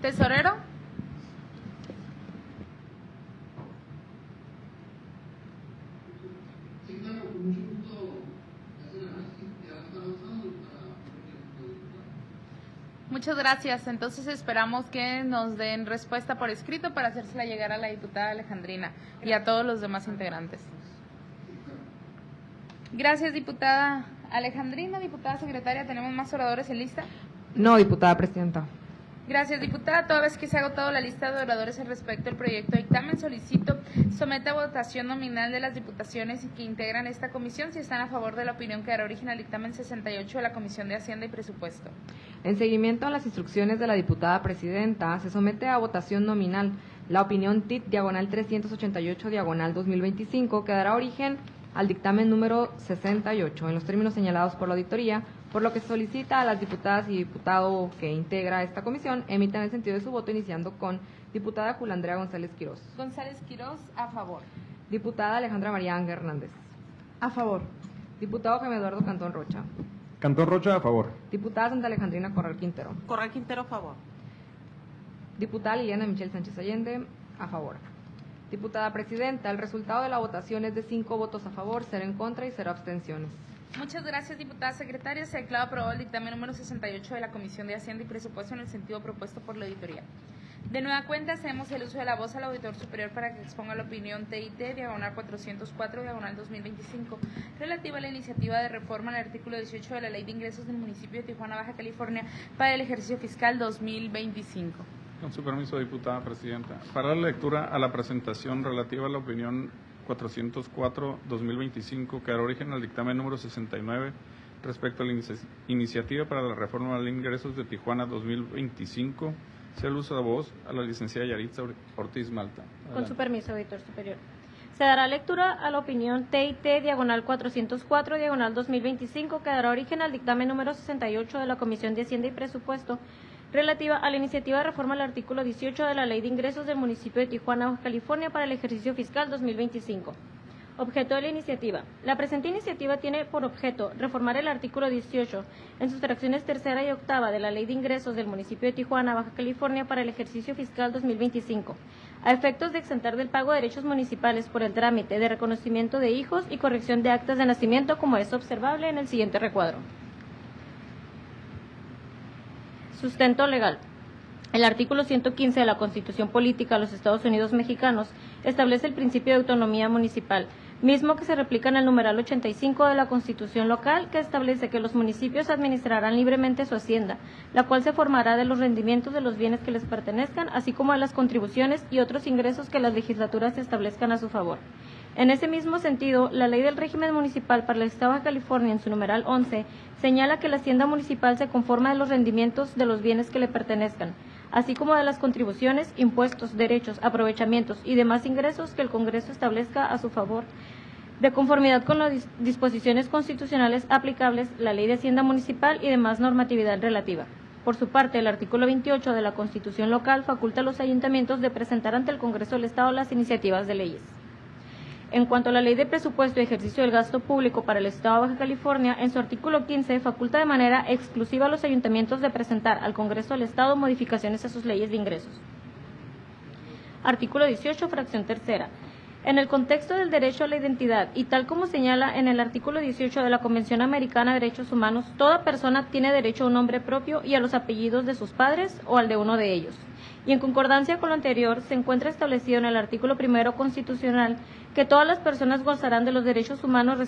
Tesorero. Muchas gracias. Entonces esperamos que nos den respuesta por escrito para hacérsela llegar a la diputada Alejandrina y a todos los demás integrantes. Gracias, diputada Alejandrina. Diputada secretaria, ¿tenemos más oradores en lista? No, diputada presidenta. Gracias, diputada. Toda vez que se ha agotado la lista de oradores al respecto del proyecto de dictamen, solicito someta a votación nominal de las diputaciones que integran esta comisión si están a favor de la opinión que dará origen al dictamen 68 de la Comisión de Hacienda y Presupuesto. En seguimiento a las instrucciones de la diputada presidenta, se somete a votación nominal la opinión TIT diagonal 388 diagonal 2025 que dará origen al dictamen número 68 en los términos señalados por la auditoría, por lo que se solicita a las diputadas y diputado que integra esta comisión emitan el sentido de su voto, iniciando con diputada Julia Andrea González Quirós. González Quirós, a favor. Diputada Alejandra María Ángel Hernández. A favor. Diputado Jaime Eduardo Cantón Rocha. Cantón Rocha, a favor. Diputada Santa Alejandrina Corral Quintero. Corral Quintero, a favor. Diputada Liliana Michelle Sánchez Allende, a favor. Diputada presidenta, el resultado de la votación es de 5 votos a favor, 0 en contra y 0 abstenciones. Muchas gracias, diputada secretaria. Se declara aprobado el dictamen número 68 de la Comisión de Hacienda y Presupuesto en el sentido propuesto por la auditoría. De nueva cuenta, hacemos el uso de la voz al auditor superior para que exponga la opinión TIT, diagonal 404, diagonal 2025, relativa a la iniciativa de reforma al artículo 18 de la Ley de Ingresos del municipio de Tijuana, Baja California, para el ejercicio fiscal 2025. Con su permiso, diputada presidenta. Para la lectura a la presentación relativa a la opinión 404-2025, que dará origen al dictamen número 69 respecto a la iniciativa para la reforma de la Ley de Ingresos de Tijuana 2025, sea el uso de voz a la licenciada Yaritza Ortiz Malta. Adelante. Con su permiso, auditor superior. Se dará lectura a la opinión TIT diagonal 404 diagonal 2025, que dará origen al dictamen número 68 de la Comisión de Hacienda y Presupuesto relativa a la iniciativa de reforma al artículo 18 de la Ley de Ingresos del municipio de Tijuana, Baja California, para el ejercicio fiscal 2025. Objeto de la iniciativa. La presente iniciativa tiene por objeto reformar el artículo 18 en sus fracciones tercera y octava de la Ley de Ingresos del municipio de Tijuana, Baja California, para el ejercicio fiscal 2025, a efectos de exentar del pago de derechos municipales por el trámite de reconocimiento de hijos y corrección de actas de nacimiento, como es observable en el siguiente recuadro. Sustento legal. El artículo 115 de la Constitución Política de los Estados Unidos Mexicanos establece el principio de autonomía municipal, mismo que se replica en el numeral 85 de la Constitución local, que establece que los municipios administrarán libremente su hacienda, la cual se formará de los rendimientos de los bienes que les pertenezcan, así como de las contribuciones y otros ingresos que las legislaturas establezcan a su favor. En ese mismo sentido, la Ley del Régimen Municipal para el Estado de California, en su numeral 11, señala que la hacienda municipal se conforma de los rendimientos de los bienes que le pertenezcan, así como de las contribuciones, impuestos, derechos, aprovechamientos y demás ingresos que el Congreso establezca a su favor, de conformidad con las disposiciones constitucionales aplicables, la Ley de Hacienda Municipal y demás normatividad relativa. Por su parte, el artículo 28 de la Constitución local faculta a los ayuntamientos de presentar ante el Congreso del Estado las iniciativas de leyes. En cuanto a la Ley de Presupuesto y Ejercicio del Gasto Público para el Estado de Baja California, en su artículo 15 faculta de manera exclusiva a los ayuntamientos de presentar al Congreso del Estado modificaciones a sus leyes de ingresos. Artículo 18, fracción tercera. En el contexto del derecho a la identidad y tal como señala en el artículo 18 de la Convención Americana de Derechos Humanos, toda persona tiene derecho a un nombre propio y a los apellidos de sus padres o al de uno de ellos. Y en concordancia con lo anterior, se encuentra establecido en el artículo 1 constitucional que todas las personas gozarán de los derechos humanos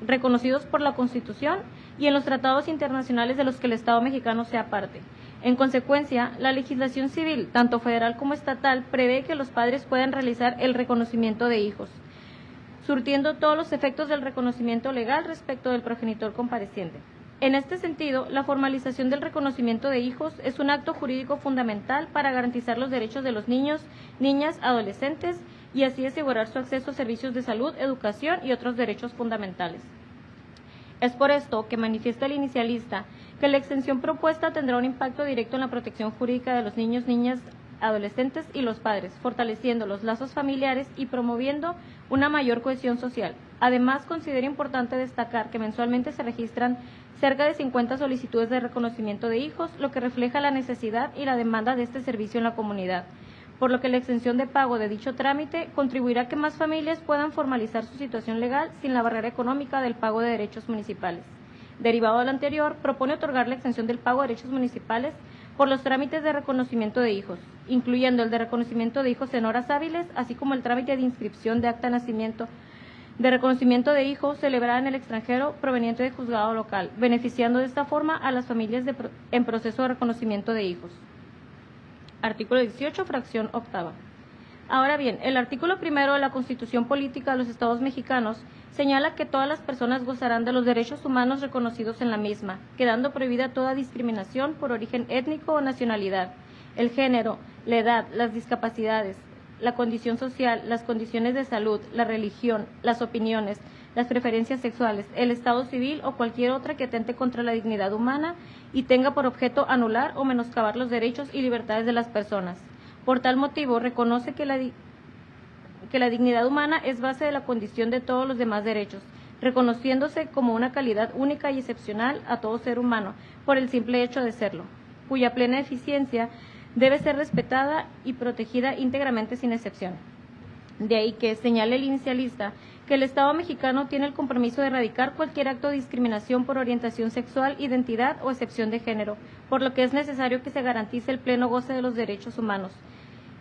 reconocidos por la Constitución y en los tratados internacionales de los que el Estado mexicano sea parte. En consecuencia, la legislación civil, tanto federal como estatal, prevé que los padres puedan realizar el reconocimiento de hijos, surtiendo todos los efectos del reconocimiento legal respecto del progenitor compareciente. En este sentido, la formalización del reconocimiento de hijos es un acto jurídico fundamental para garantizar los derechos de los niños, niñas, adolescentes y así asegurar su acceso a servicios de salud, educación y otros derechos fundamentales. Es por esto que manifiesta el inicialista que la extensión propuesta tendrá un impacto directo en la protección jurídica de los niños, niñas, adolescentes y los padres, fortaleciendo los lazos familiares y promoviendo una mayor cohesión social. Además, considero importante destacar que mensualmente se registran cerca de 50 solicitudes de reconocimiento de hijos, lo que refleja la necesidad y la demanda de este servicio en la comunidad, por lo que la exención de pago de dicho trámite contribuirá a que más familias puedan formalizar su situación legal sin la barrera económica del pago de derechos municipales. Derivado de lo anterior, propone otorgar la exención del pago de derechos municipales por los trámites de reconocimiento de hijos, incluyendo el de reconocimiento de hijos en horas hábiles, así como el trámite de inscripción de acta de nacimiento de reconocimiento de hijos celebrada en el extranjero proveniente de juzgado local, beneficiando de esta forma a las familias en proceso de reconocimiento de hijos. Artículo 18, fracción octava. Ahora bien, el artículo primero de la Constitución Política de los Estados Mexicanos señala que todas las personas gozarán de los derechos humanos reconocidos en la misma, quedando prohibida toda discriminación por origen étnico o nacionalidad, el género, la edad, las discapacidades, la condición social, las condiciones de salud, la religión, las opiniones, las preferencias sexuales, el estado civil o cualquier otra que atente contra la dignidad humana y tenga por objeto anular o menoscabar los derechos y libertades de las personas. Por tal motivo, reconoce que la dignidad humana es base de la condición de todos los demás derechos, reconociéndose como una calidad única y excepcional a todo ser humano por el simple hecho de serlo, cuya plena eficiencia debe ser respetada y protegida íntegramente sin excepción. De ahí que señale el inicialista que el Estado mexicano tiene el compromiso de erradicar cualquier acto de discriminación por orientación sexual, identidad o excepción de género, por lo que es necesario que se garantice el pleno goce de los derechos humanos,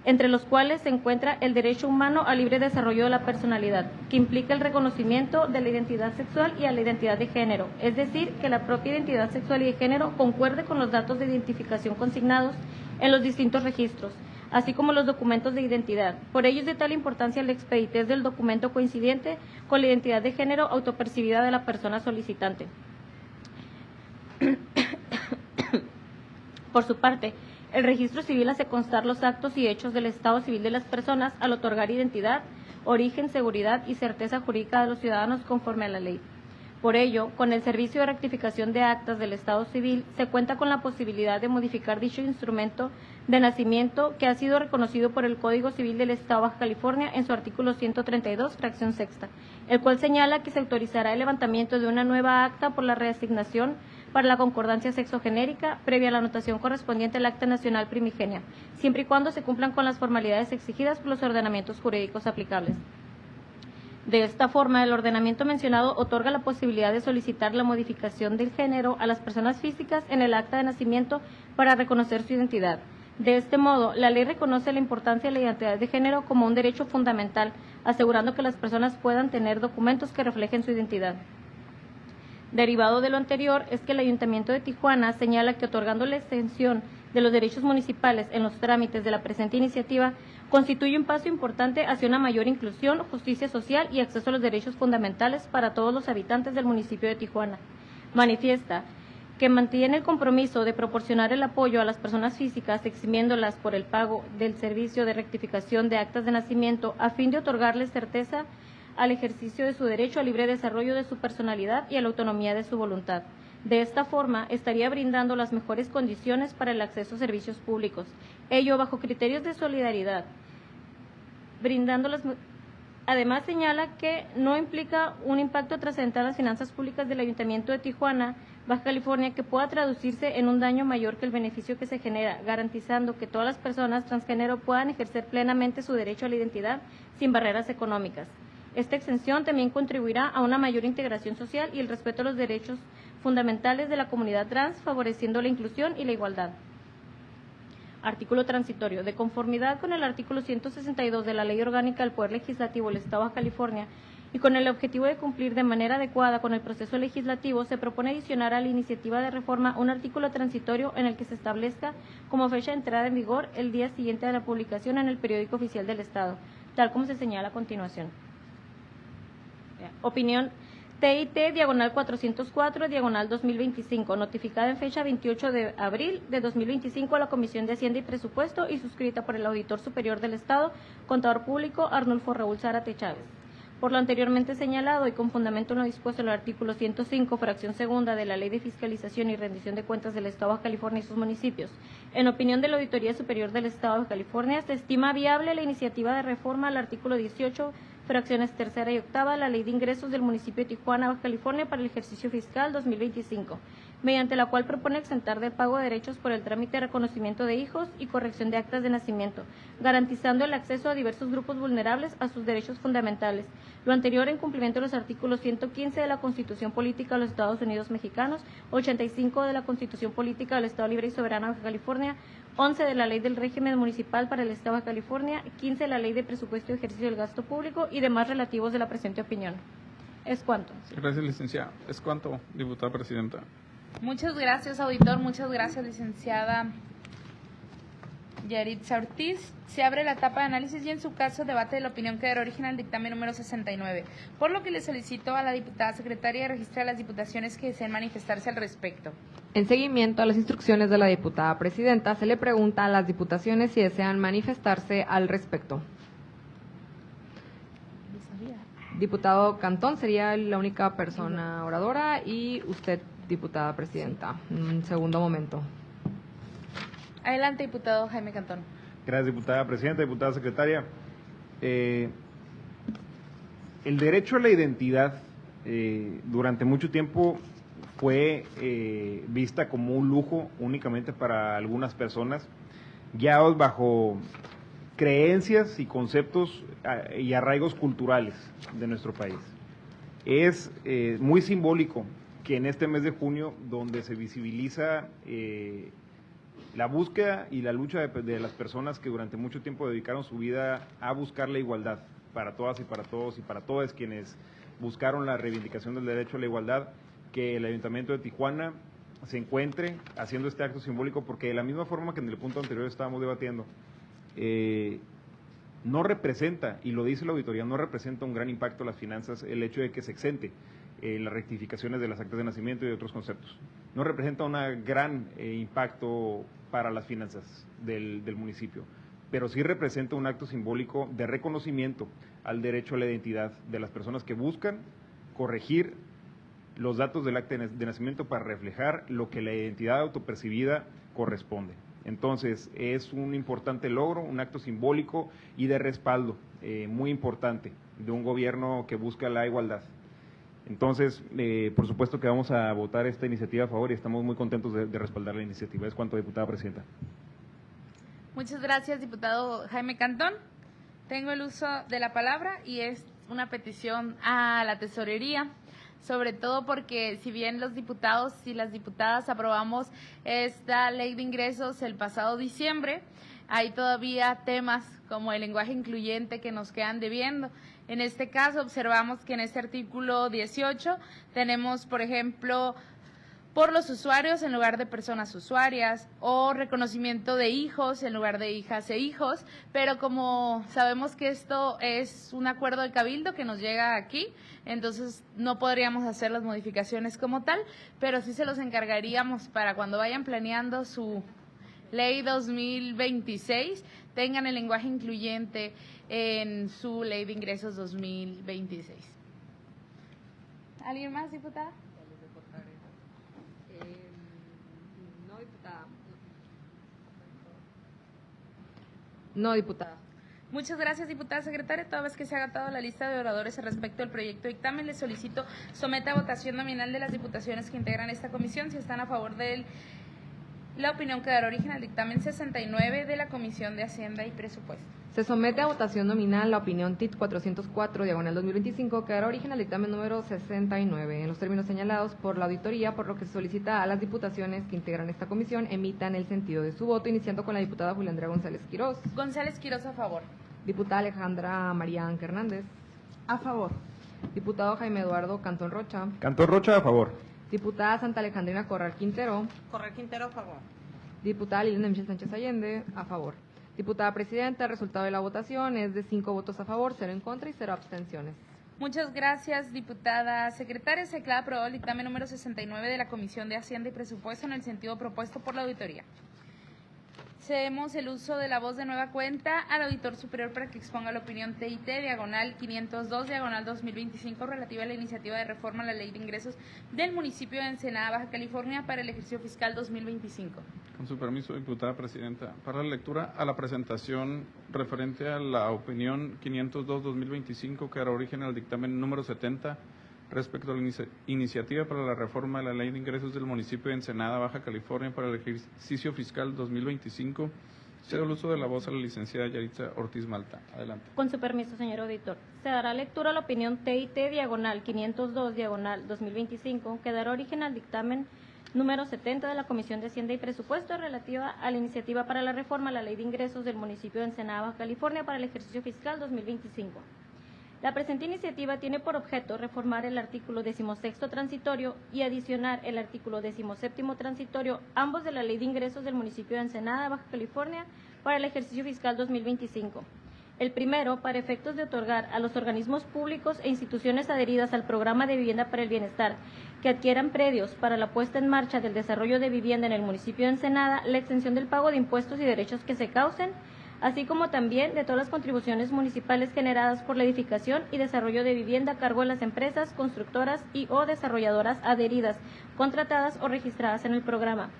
entre los cuales se encuentra el derecho humano al libre desarrollo de la personalidad, que implica el reconocimiento de la identidad sexual y a la identidad de género, es decir, que la propia identidad sexual y de género concuerde con los datos de identificación consignados en los distintos registros, así como los documentos de identidad. Por ello es de tal importancia la expeditez del documento coincidente con la identidad de género autopercibida de la persona solicitante. Por su parte, el registro civil hace constar los actos y hechos del estado civil de las personas al otorgar identidad, origen, seguridad y certeza jurídica de los ciudadanos conforme a la ley. Por ello, con el servicio de rectificación de actas del Estado civil, se cuenta con la posibilidad de modificar dicho instrumento de nacimiento que ha sido reconocido por el Código Civil del Estado de Baja California en su artículo 132, fracción sexta, el cual señala que se autorizará el levantamiento de una nueva acta por la reasignación para la concordancia sexogenérica previa a la anotación correspondiente al Acta Nacional Primigenia, siempre y cuando se cumplan con las formalidades exigidas por los ordenamientos jurídicos aplicables. De esta forma, el ordenamiento mencionado otorga la posibilidad de solicitar la modificación del género a las personas físicas en el acta de nacimiento para reconocer su identidad. De este modo, la ley reconoce la importancia de la identidad de género como un derecho fundamental, asegurando que las personas puedan tener documentos que reflejen su identidad. Derivado de lo anterior es que el Ayuntamiento de Tijuana señala que otorgando la extensión de los derechos municipales en los trámites de la presente iniciativa constituye un paso importante hacia una mayor inclusión, justicia social y acceso a los derechos fundamentales para todos los habitantes del municipio de Tijuana. Manifiesta que mantiene el compromiso de proporcionar el apoyo a las personas físicas, eximiéndolas por el pago del servicio de rectificación de actas de nacimiento a fin de otorgarles certeza al ejercicio de su derecho al libre desarrollo de su personalidad y a la autonomía de su voluntad. De esta forma, estaría brindando las mejores condiciones para el acceso a servicios públicos, ello bajo criterios de solidaridad. Además, señala que no implica un impacto trascendental a las finanzas públicas del Ayuntamiento de Tijuana, Baja California, que pueda traducirse en un daño mayor que el beneficio que se genera, garantizando que todas las personas transgénero puedan ejercer plenamente su derecho a la identidad sin barreras económicas. Esta exención también contribuirá a una mayor integración social y el respeto a los derechos fundamentales de la comunidad trans, favoreciendo la inclusión y la igualdad. Artículo transitorio. De conformidad con el artículo 162 de la Ley Orgánica del Poder Legislativo del Estado de Baja California y con el objetivo de cumplir de manera adecuada con el proceso legislativo, se propone adicionar a la iniciativa de reforma un artículo transitorio en el que se establezca como fecha de entrada en vigor el día siguiente de la publicación en el Periódico Oficial del Estado, tal como se señala a continuación. Opinión TIT, diagonal 404, diagonal 2025, notificada en fecha 28 de abril de 2025 a la Comisión de Hacienda y Presupuesto y suscrita por el Auditor Superior del Estado, Contador Público, Arnulfo Raúl Zárate Chávez. Por lo anteriormente señalado y con fundamento en lo dispuesto en el artículo 105, fracción segunda de la Ley de Fiscalización y Rendición de Cuentas del Estado de Baja California y sus municipios, en opinión de la Auditoría Superior del Estado de Baja California, se estima viable la iniciativa de reforma al artículo 18, fracciones tercera y octava, la Ley de Ingresos del municipio de Tijuana, Baja California, para el ejercicio fiscal 2025, mediante la cual propone exentar del pago de derechos por el trámite de reconocimiento de hijos y corrección de actas de nacimiento, garantizando el acceso a diversos grupos vulnerables a sus derechos fundamentales. Lo anterior en cumplimiento de los artículos 115 de la Constitución Política de los Estados Unidos Mexicanos, 85 de la Constitución Política del Estado Libre y Soberano de Baja California, 11 de la Ley del Régimen Municipal para el Estado de Baja California, 15 de la Ley de Presupuesto y Ejercicio del Gasto Público y demás relativos de la presente opinión. Es cuanto. Gracias, licenciada. Es cuanto, diputada presidenta. Muchas gracias, auditor. Muchas gracias, licenciada Yaritza Ortiz. Se abre la etapa de análisis y, en su caso, debate de la opinión que dará origen al dictamen número 69, por lo que le solicito a la diputada secretaria de registrar las diputaciones que deseen manifestarse al respecto. En seguimiento a las instrucciones de la diputada presidenta, se le pregunta a las diputaciones si desean manifestarse al respecto. Diputado Cantón sería la única persona oradora y usted, diputada presidenta. Un segundo momento. Adelante, diputado Jaime Cantón. Gracias, diputada presidenta, diputada secretaria. El derecho a la identidad durante mucho tiempo fue vista como un lujo únicamente para algunas personas, guiados bajo creencias y conceptos y arraigos culturales de nuestro país. Es muy simbólico que en este mes de junio, donde se visibiliza la búsqueda y la lucha de las personas que durante mucho tiempo dedicaron su vida a buscar la igualdad para todas y para todos y para todas quienes buscaron la reivindicación del derecho a la igualdad, que el Ayuntamiento de Tijuana se encuentre haciendo este acto simbólico, porque de la misma forma que en el punto anterior estábamos debatiendo, no representa, y lo dice la auditoría, no representa un gran impacto a las finanzas el hecho de que se exente las rectificaciones de las actas de nacimiento y de otros conceptos. No representa un gran impacto para las finanzas del municipio, pero sí representa un acto simbólico de reconocimiento al derecho a la identidad de las personas que buscan corregir los datos del acta de nacimiento para reflejar lo que la identidad autopercibida corresponde. Entonces, es un importante logro, un acto simbólico y de respaldo muy importante de un gobierno que busca la igualdad. Entonces, por supuesto que vamos a votar esta iniciativa a favor y estamos muy contentos de respaldar la iniciativa. Es cuanto, diputada presidenta. Muchas gracias, diputado Jaime Cantón. Tengo el uso de la palabra y es una petición a la tesorería, sobre todo porque si bien los diputados y las diputadas aprobamos esta ley de ingresos el pasado diciembre, hay todavía temas como el lenguaje incluyente que nos quedan debiendo. En este caso observamos que en este artículo 18 tenemos, por ejemplo, por los usuarios en lugar de personas usuarias, o reconocimiento de hijos en lugar de hijas e hijos, pero como sabemos que esto es un acuerdo de cabildo que nos llega aquí, entonces no podríamos hacer las modificaciones como tal, pero sí se los encargaríamos para cuando vayan planeando su ley 2026, tengan el lenguaje incluyente en su ley de ingresos 2026. ¿Alguien más, diputada? No, diputada. No, diputada. Muchas gracias, diputada secretaria. Toda vez que se ha agotado la lista de oradores respecto al proyecto de dictamen, les solicito someta a votación nominal de las diputaciones que integran esta comisión, si están a favor de la opinión que dará origen al dictamen 69 de la Comisión de Hacienda y Presupuesto. Se somete a votación nominal la opinión TIT 404, diagonal 2025, que dará origen al dictamen número 69, en los términos señalados por la auditoría, por lo que se solicita a las diputaciones que integran esta comisión emitan el sentido de su voto, iniciando con la diputada Julia Andrea González Quirós. González Quirós, a favor. Diputada Alejandra María Ángel Hernández. A favor. Diputado Jaime Eduardo Cantón Rocha. Cantón Rocha, a favor. Diputada Santa Alejandrina Corral Quintero. Corral Quintero, a favor. Diputada Liliana Michelle Sánchez Allende, a favor. Diputada presidenta, el resultado de la votación es de 5 votos a favor, 0 en contra y 0 abstenciones. Muchas gracias, diputada secretaria. Se declara aprobado el dictamen número 69 de la Comisión de Hacienda y Presupuesto en el sentido propuesto por la auditoría. Cedemos el uso de la voz de nueva cuenta al auditor superior para que exponga la opinión TIT, diagonal 502, diagonal 2025, relativa a la iniciativa de reforma a la Ley de Ingresos del municipio de Ensenada, Baja California, para el ejercicio fiscal 2025. Con su permiso, diputada presidenta, para la lectura a la presentación referente a la opinión 502-2025 que dará origen al dictamen número 70 respecto a la iniciativa para la reforma de la Ley de Ingresos del municipio de Ensenada, Baja California, para el ejercicio fiscal 2025. Cedo el uso de la voz a la licenciada Yaritza Ortiz Malta. Adelante. Con su permiso, señor auditor. Se dará lectura a la opinión TIT, diagonal 502, diagonal 2025, que dará origen al dictamen número 70 de la Comisión de Hacienda y Presupuesto relativa a la iniciativa para la reforma a la Ley de Ingresos del municipio de Ensenada, Baja California, para el ejercicio fiscal 2025. La presente iniciativa tiene por objeto reformar el artículo 16 transitorio y adicionar el artículo 17 transitorio, ambos de la Ley de Ingresos del municipio de Ensenada, Baja California, para el ejercicio fiscal 2025. El primero, para efectos de otorgar a los organismos públicos e instituciones adheridas al Programa de Vivienda para el Bienestar que adquieran predios para la puesta en marcha del desarrollo de vivienda en el municipio de Ensenada, la exención del pago de impuestos y derechos que se causen, así como también de todas las contribuciones municipales generadas por la edificación y desarrollo de vivienda a cargo de las empresas, constructoras y o desarrolladoras adheridas, contratadas o registradas en el programa,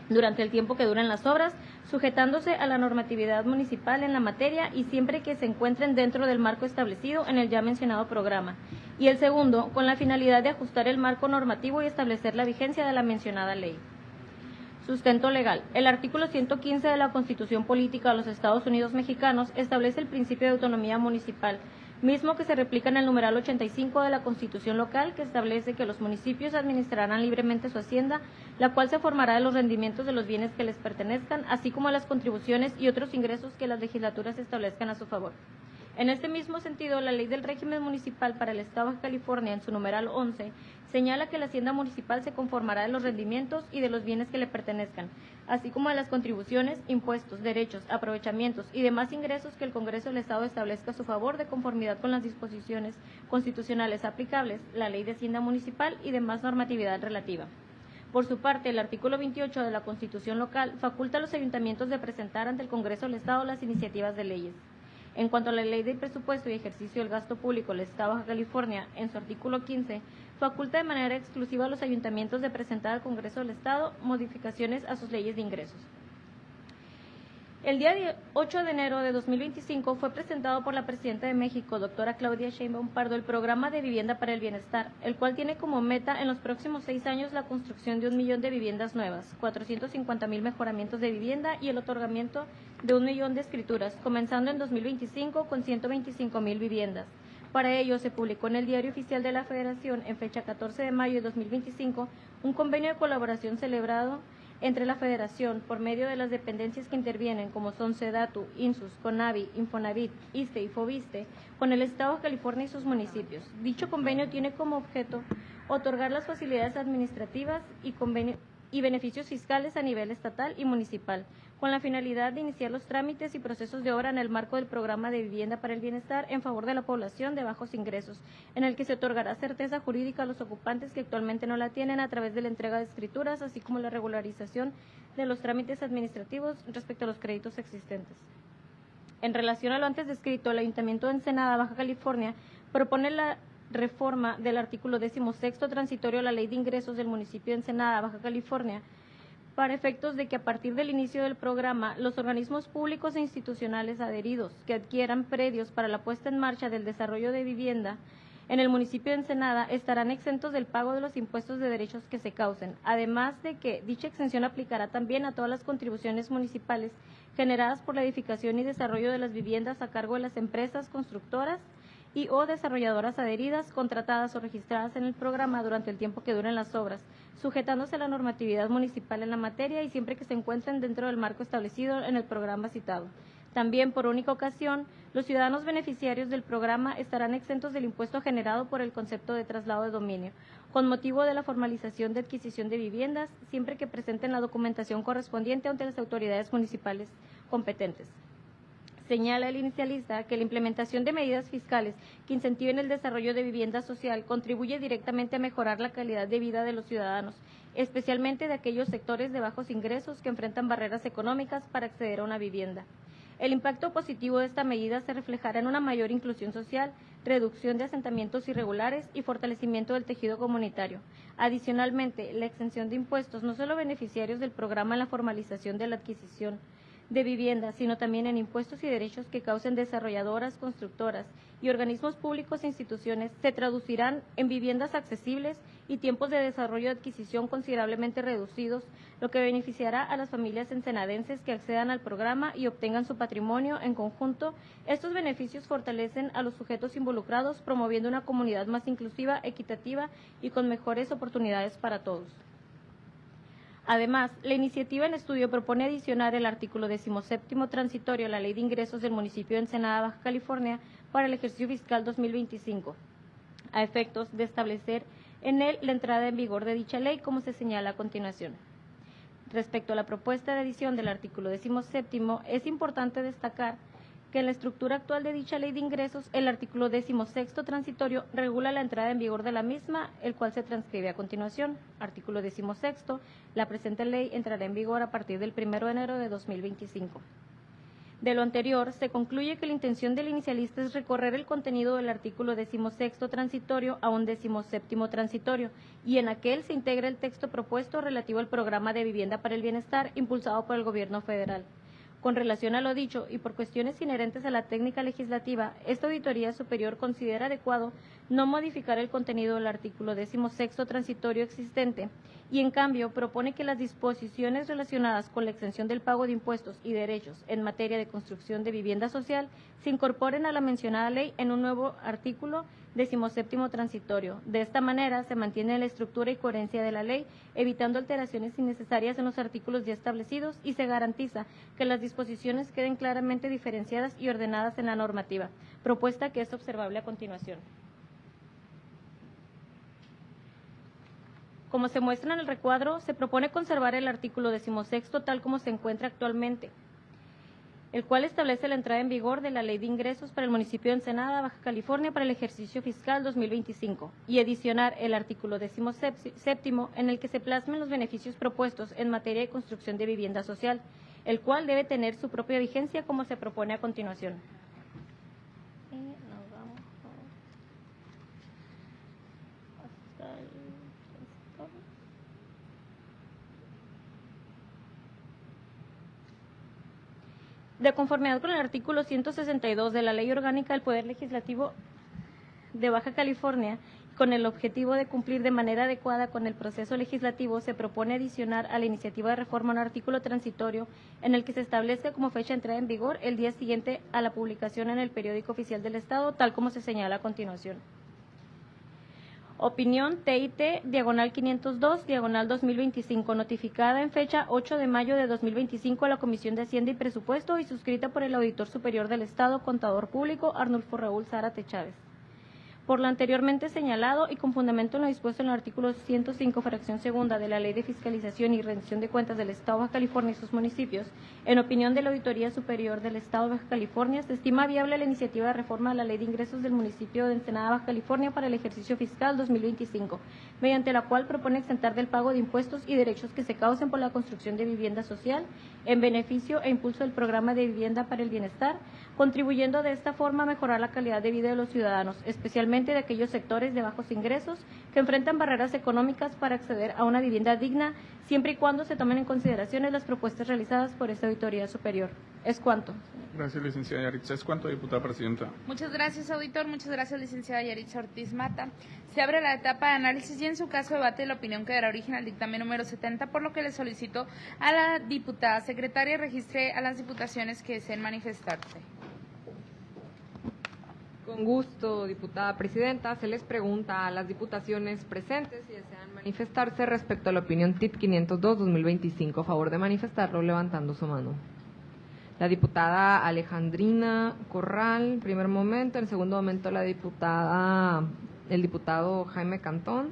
durante el tiempo que duran las obras, sujetándose a la normatividad municipal en la materia y siempre que se encuentren dentro del marco establecido en el ya mencionado programa. Y el segundo, con la finalidad de ajustar el marco normativo y establecer la vigencia de la mencionada ley. Sustento legal. El artículo 115 de la Constitución Política de los Estados Unidos Mexicanos establece el principio de autonomía municipal, mismo que se replica en el numeral 85 de la Constitución local, que establece que los municipios administrarán libremente su hacienda, la cual se formará de los rendimientos de los bienes que les pertenezcan, así como las contribuciones y otros ingresos que las legislaturas establezcan a su favor. En este mismo sentido, la Ley del Régimen Municipal para el Estado de Baja California, en su numeral 11, señala que la hacienda municipal se conformará de los rendimientos y de los bienes que le pertenezcan, así como de las contribuciones, impuestos, derechos, aprovechamientos y demás ingresos que el Congreso del Estado establezca a su favor de conformidad con las disposiciones constitucionales aplicables, la Ley de Hacienda Municipal y demás normatividad relativa. Por su parte, el artículo 28 de la Constitución local faculta a los ayuntamientos de presentar ante el Congreso del Estado las iniciativas de leyes. En cuanto a la Ley de Presupuesto y Ejercicio del Gasto Público del Estado de Baja California, en su artículo 15, faculta de manera exclusiva a los ayuntamientos de presentar al Congreso del Estado modificaciones a sus leyes de ingresos. El día 8 de enero de 2025 fue presentado por la Presidenta de México, doctora Claudia Sheinbaum Pardo, el Programa de Vivienda para el Bienestar, el cual tiene como meta en los próximos 6 años la construcción de 1 millón de viviendas nuevas, 450,000 mejoramientos de vivienda y el otorgamiento de 1 millón de escrituras, comenzando en 2025 con 125,000 viviendas. Para ello, se publicó en el Diario Oficial de la Federación, en fecha 14 de mayo de 2025, un convenio de colaboración celebrado entre la Federación, por medio de las dependencias que intervienen, como son SEDATU, INSUS, CONAVI, Infonavit, ISSSTE y FOBISSSTE, con el Estado de California y sus municipios. Dicho convenio tiene como objeto otorgar las facilidades administrativas y beneficios fiscales a nivel estatal y municipal, con la finalidad de iniciar los trámites y procesos de obra en el marco del Programa de Vivienda para el Bienestar en favor de la población de bajos ingresos, en el que se otorgará certeza jurídica a los ocupantes que actualmente no la tienen a través de la entrega de escrituras, así como la regularización de los trámites administrativos respecto a los créditos existentes. En relación a lo antes descrito, el Ayuntamiento de Ensenada, Baja California, propone la reforma del artículo 16 transitorio de la Ley de Ingresos del municipio de Ensenada, Baja California, para efectos de que a partir del inicio del programa, los organismos públicos e institucionales adheridos que adquieran predios para la puesta en marcha del desarrollo de vivienda en el municipio de Ensenada estarán exentos del pago de los impuestos de derechos que se causen, además de que dicha exención aplicará también a todas las contribuciones municipales generadas por la edificación y desarrollo de las viviendas a cargo de las empresas constructoras y o desarrolladoras adheridas, contratadas o registradas en el programa durante el tiempo que duren las obras, sujetándose a la normatividad municipal en la materia y siempre que se encuentren dentro del marco establecido en el programa citado. También, por única ocasión, los ciudadanos beneficiarios del programa estarán exentos del impuesto generado por el concepto de traslado de dominio, con motivo de la formalización de adquisición de viviendas, siempre que presenten la documentación correspondiente ante las autoridades municipales competentes. Señala el inicialista que la implementación de medidas fiscales que incentiven el desarrollo de vivienda social contribuye directamente a mejorar la calidad de vida de los ciudadanos, especialmente de aquellos sectores de bajos ingresos que enfrentan barreras económicas para acceder a una vivienda. El impacto positivo de esta medida se reflejará en una mayor inclusión social, reducción de asentamientos irregulares y fortalecimiento del tejido comunitario. Adicionalmente, la exención de impuestos no solo beneficiarios del programa en la formalización de la adquisición de vivienda, sino también en impuestos y derechos que causen desarrolladoras, constructoras y organismos públicos e instituciones, se traducirán en viviendas accesibles y tiempos de desarrollo de adquisición considerablemente reducidos, lo que beneficiará a las familias ensenadenses que accedan al programa y obtengan su patrimonio en conjunto. Estos beneficios fortalecen a los sujetos involucrados, promoviendo una comunidad más inclusiva, equitativa y con mejores oportunidades para todos. Además, la iniciativa en estudio propone adicionar el artículo 17º transitorio a la Ley de Ingresos del municipio de Ensenada, Baja California, para el ejercicio fiscal 2025, a efectos de establecer en él la entrada en vigor de dicha ley, como se señala a continuación. Respecto a la propuesta de adición del artículo 17º, es importante destacar que en la estructura actual de dicha ley de ingresos, el artículo 16º transitorio regula la entrada en vigor de la misma, el cual se transcribe a continuación. Artículo 16º, la presente ley entrará en vigor a partir del 1 de enero de 2025. De lo anterior, se concluye que la intención del inicialista es recorrer el contenido del artículo 16º transitorio a un 17º transitorio, y en aquel se integra el texto propuesto relativo al programa de vivienda para el bienestar impulsado por el Gobierno federal. Con relación a lo dicho y por cuestiones inherentes a la técnica legislativa, esta Auditoría Superior considera adecuado no modificar el contenido del artículo 16º transitorio existente y, en cambio, propone que las disposiciones relacionadas con la exención del pago de impuestos y derechos en materia de construcción de vivienda social se incorporen a la mencionada ley en un nuevo artículo 17º transitorio. De esta manera, se mantiene la estructura y coherencia de la ley, evitando alteraciones innecesarias en los artículos ya establecidos, y se garantiza que las disposiciones queden claramente diferenciadas y ordenadas en la normativa, propuesta que es observable a continuación. Como se muestra en el recuadro, se propone conservar el artículo 16º tal como se encuentra actualmente, el cual establece la entrada en vigor de la Ley de Ingresos para el municipio de Ensenada, Baja California, para el ejercicio fiscal 2025, y adicionar el artículo 17º en el que se plasmen los beneficios propuestos en materia de construcción de vivienda social, el cual debe tener su propia vigencia como se propone a continuación. De conformidad con el artículo 162 de la Ley Orgánica del Poder Legislativo de Baja California, con el objetivo de cumplir de manera adecuada con el proceso legislativo, se propone adicionar a la iniciativa de reforma un artículo transitorio en el que se establezca como fecha de entrada en vigor el día siguiente a la publicación en el Periódico Oficial del Estado, tal como se señala a continuación. Opinión TIT, diagonal 502, diagonal 2025, notificada en fecha 8 de mayo de 2025 a la Comisión de Hacienda y Presupuesto y suscrita por el Auditor Superior del Estado, Contador Público, Arnulfo Raúl Zárate Chávez. Por lo anteriormente señalado y con fundamento en lo dispuesto en el artículo 105, fracción segunda de la Ley de Fiscalización y Rendición de Cuentas del Estado de Baja California y sus municipios, en opinión de la Auditoría Superior del Estado de Baja California, se estima viable la iniciativa de reforma a la Ley de Ingresos del municipio de Ensenada, Baja California, para el ejercicio fiscal 2025, mediante la cual propone exentar del pago de impuestos y derechos que se causen por la construcción de vivienda social, en beneficio e impulso del programa de vivienda para el bienestar, contribuyendo de esta forma a mejorar la calidad de vida de los ciudadanos, especialmente de aquellos sectores de bajos ingresos que enfrentan barreras económicas para acceder a una vivienda digna, siempre y cuando se tomen en consideración las propuestas realizadas por esta Auditoría Superior. Es cuanto. Gracias, licenciada Yaritza. Es cuanto, diputada presidenta. Muchas gracias, auditor. Muchas gracias, licenciada Yaritza Ortiz Mata. Se abre la etapa de análisis y, en su caso, debate de la opinión que dará origen al dictamen número 70, por lo que le solicito a la diputada secretaria registre a las diputaciones que deseen manifestarse. Con gusto, diputada presidenta. Se les pregunta a las diputaciones presentes si desean manifestarse respecto a la opinión TIT 502-2025. A favor de manifestarlo, levantando su mano. La diputada Alejandrina Corral, primer momento. En segundo momento, el diputado Jaime Cantón.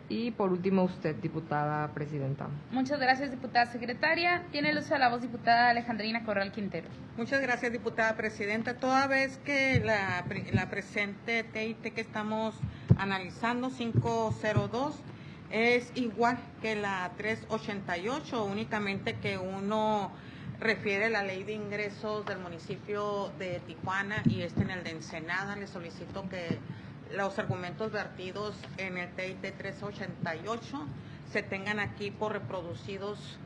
Y por último usted, diputada presidenta. Muchas gracias, diputada secretaria. Tiene el uso de la voz diputada Alejandrina Corral Quintero. Muchas gracias, diputada presidenta. Toda vez que la presente TIT que estamos analizando, 502, es igual que la 388, únicamente que uno refiere a la ley de ingresos del municipio de Tijuana y en el de Ensenada. Le solicito que los argumentos vertidos en el TIT 388 se tengan aquí por reproducidos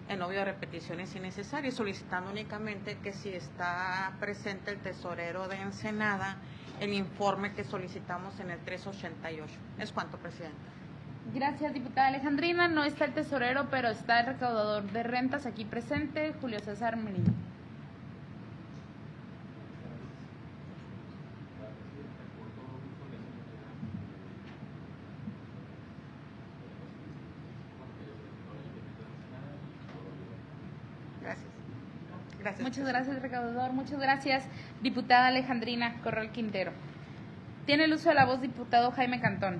en obvio de repeticiones innecesarias, solicitando únicamente que si está presente el tesorero de Ensenada, el informe que solicitamos en el 388. Es cuanto, presidenta. Gracias, diputada Alejandrina. No está el tesorero, pero está el recaudador de rentas aquí presente, Julio César Merino. Gracias. Muchas gracias, recaudador. Muchas gracias, diputada Alejandrina Corral Quintero. Tiene el uso de la voz diputado Jaime Cantón.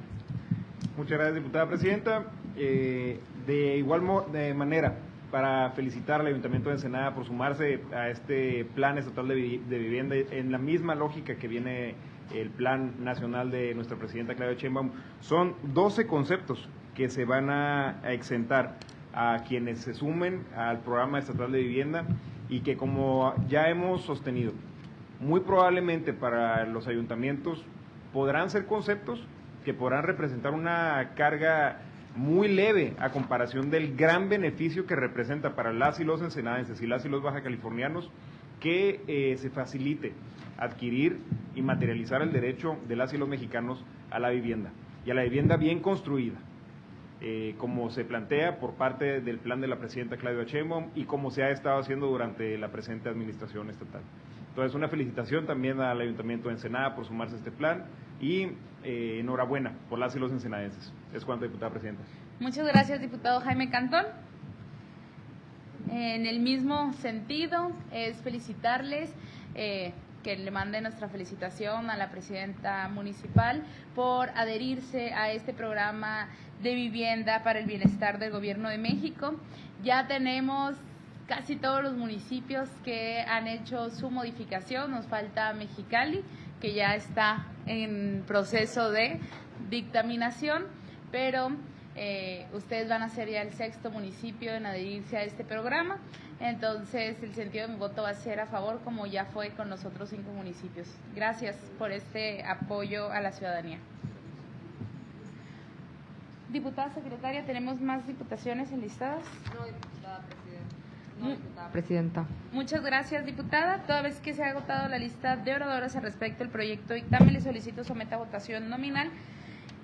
Muchas gracias, diputada presidenta. De igual manera, para felicitar al Ayuntamiento de Ensenada por sumarse a este Plan Estatal de Vivienda en la misma lógica que viene el Plan Nacional de nuestra presidenta Claudia Sheinbaum. Son 12 conceptos que se van a exentar a quienes se sumen al Programa Estatal de Vivienda y que, como ya hemos sostenido, muy probablemente para los ayuntamientos podrán ser conceptos que podrán representar una carga muy leve a comparación del gran beneficio que representa para las y los ensenadenses y las y los baja californianos que se facilite adquirir y materializar el derecho de las y los mexicanos a la vivienda, y a la vivienda bien construida, como se plantea por parte del plan de la presidenta Claudia Sheinbaum y como se ha estado haciendo durante la presente administración estatal. Entonces, una felicitación también al Ayuntamiento de Ensenada por sumarse a este plan y enhorabuena por las y los ensenadenses. Es cuanto, diputada presidenta. Muchas gracias, diputado Jaime Cantón. En el mismo sentido, es felicitarles, que le mande nuestra felicitación a la presidenta municipal por adherirse a este programa de vivienda para el bienestar del Gobierno de México. Ya tenemos casi todos los municipios que han hecho su modificación. Nos falta Mexicali, que ya está en proceso de dictaminación, pero ustedes van a ser ya el 6º municipio en adherirse a este programa. Entonces, el sentido de mi voto va a ser a favor, como ya fue con los otros 5 municipios. Gracias por este apoyo a la ciudadanía. Diputada secretaria, ¿tenemos más diputaciones enlistadas? No, diputada presidenta. No, diputada presidenta. Muchas gracias, diputada. Toda vez que se ha agotado la lista de oradores al respecto del proyecto de dictamen, le solicito someta a votación nominal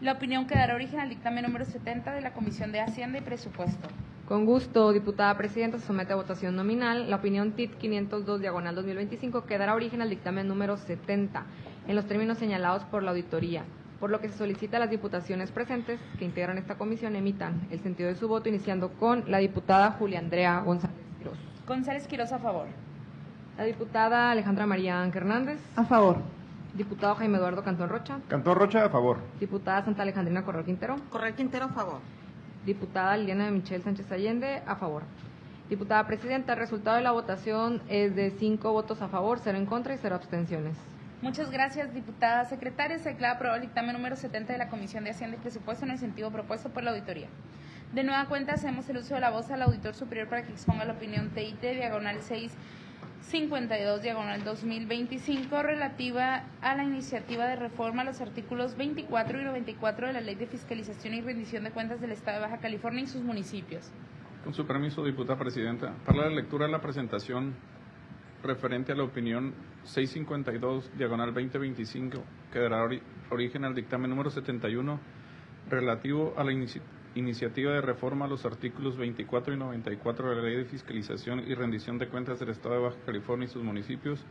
la opinión que dará origen al dictamen número 70 de la Comisión de Hacienda y Presupuesto. Con gusto, diputada presidenta, se somete a votación nominal la opinión TIT 502/2025 que dará origen al dictamen número 70 en los términos señalados por la auditoría, por lo que se solicita a las diputaciones presentes que integran esta comisión emitan el sentido de su voto, iniciando con la diputada Julia Andrea González Quirós. González Quirós, a favor. La diputada Alejandra María Ángel Hernández. A favor. Diputado Jaime Eduardo Cantón Rocha. Cantón Rocha, a favor. Diputada Santa Alejandrina Corral Quintero. Corral Quintero, a favor. Diputada Liliana Michelle Sánchez Allende, a favor. Diputada presidenta, el resultado de la votación es de 5 votos a favor, 0 en contra y 0 abstenciones. Muchas gracias, diputada secretaria. Se declara aprobado el dictamen número 70 de la Comisión de Hacienda y Presupuesto en el sentido propuesto por la auditoría. De nueva cuenta, hacemos el uso de la voz al auditor superior para que exponga la opinión TIT diagonal 652 diagonal 2025 relativa a la iniciativa de reforma a los artículos 24 y 94 de la Ley de Fiscalización y Rendición de Cuentas del Estado de Baja California y sus municipios. Con su permiso, diputada presidenta, para la lectura de la presentación referente a la opinión 652 diagonal 2025 que dará origen al dictamen número 71 relativo a la iniciativa de reforma a los artículos 24 y 94 de la Ley de Fiscalización y Rendición de Cuentas del Estado de Baja California y sus municipios.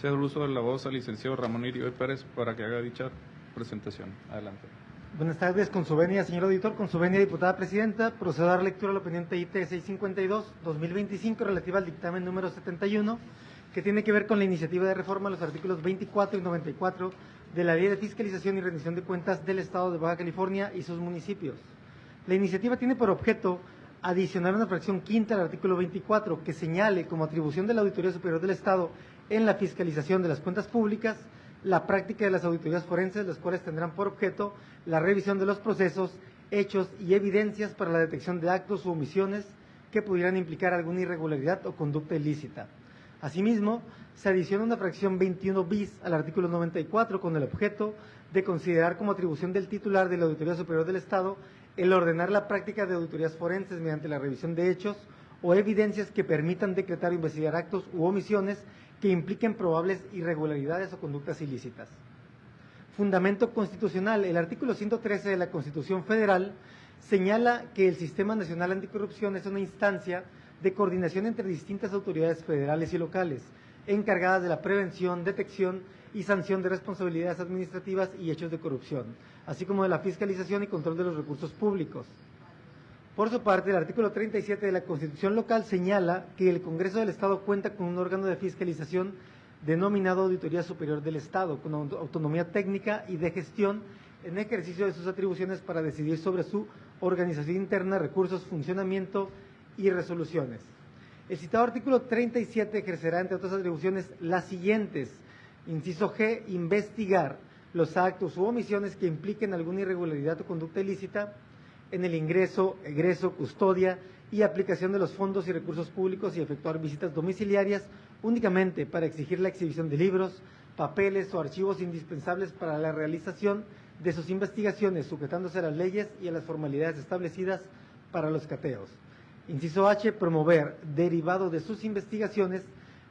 Sea el uso de la voz al licenciado Ramón Iribe Pérez para que haga dicha presentación. Adelante. Buenas tardes, con su venia, señor auditor, con su venia, diputada presidenta, procedo a dar lectura a la opinión TIT 652-2025 relativa al dictamen número 71, que tiene que ver con la iniciativa de reforma a los artículos 24 y 94 de la Ley de Fiscalización y Rendición de Cuentas del Estado de Baja California y sus municipios. La iniciativa tiene por objeto adicionar una fracción quinta al artículo 24 que señale como atribución de la Auditoría Superior del Estado en la fiscalización de las cuentas públicas la práctica de las auditorías forenses, las cuales tendrán por objeto la revisión de los procesos, hechos y evidencias para la detección de actos u omisiones que pudieran implicar alguna irregularidad o conducta ilícita. Asimismo, se adiciona una fracción 21 bis al artículo 94 con el objeto de considerar como atribución del titular de la Auditoría Superior del Estado el ordenar la práctica de auditorías forenses mediante la revisión de hechos o evidencias que permitan decretar o investigar actos u omisiones que impliquen probables irregularidades o conductas ilícitas. Fundamento constitucional. El artículo 113 de la Constitución Federal señala que el Sistema Nacional Anticorrupción es una instancia de coordinación entre distintas autoridades federales y locales, encargadas de la prevención, detección y sanción de responsabilidades administrativas y hechos de corrupción, así como de la fiscalización y control de los recursos públicos. Por su parte, el artículo 37 de la Constitución local señala que el Congreso del Estado cuenta con un órgano de fiscalización denominado Auditoría Superior del Estado, con autonomía técnica y de gestión en ejercicio de sus atribuciones para decidir sobre su organización interna, recursos, funcionamiento y resoluciones. El citado artículo 37 ejercerá, entre otras atribuciones, las siguientes. Inciso G, investigar los actos u omisiones que impliquen alguna irregularidad o conducta ilícita en el ingreso, egreso, custodia y aplicación de los fondos y recursos públicos y efectuar visitas domiciliarias únicamente para exigir la exhibición de libros, papeles o archivos indispensables para la realización de sus investigaciones, sujetándose a las leyes y a las formalidades establecidas para los cateos. Inciso H, promover, derivado de sus investigaciones,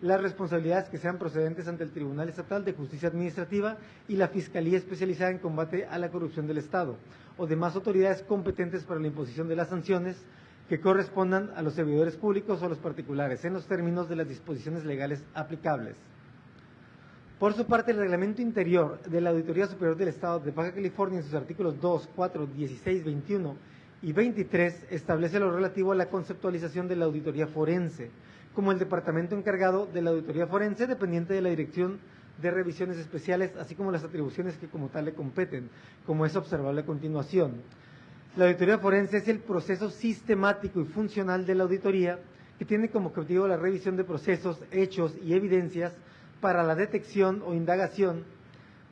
las responsabilidades que sean procedentes ante el Tribunal Estatal de Justicia Administrativa y la Fiscalía Especializada en Combate a la Corrupción del Estado, o demás autoridades competentes para la imposición de las sanciones que correspondan a los servidores públicos o a los particulares, en los términos de las disposiciones legales aplicables. Por su parte, el Reglamento Interior de la Auditoría Superior del Estado de Baja California, en sus artículos 2, 4, 16, 21 y 23, establece lo relativo a la conceptualización de la auditoría forense, como el departamento encargado de la auditoría forense, dependiente de la Dirección de Revisiones Especiales, así como las atribuciones que como tal le competen, como es observable a continuación. La auditoría forense es el proceso sistemático y funcional de la auditoría que tiene como objetivo la revisión de procesos, hechos y evidencias para la detección o indagación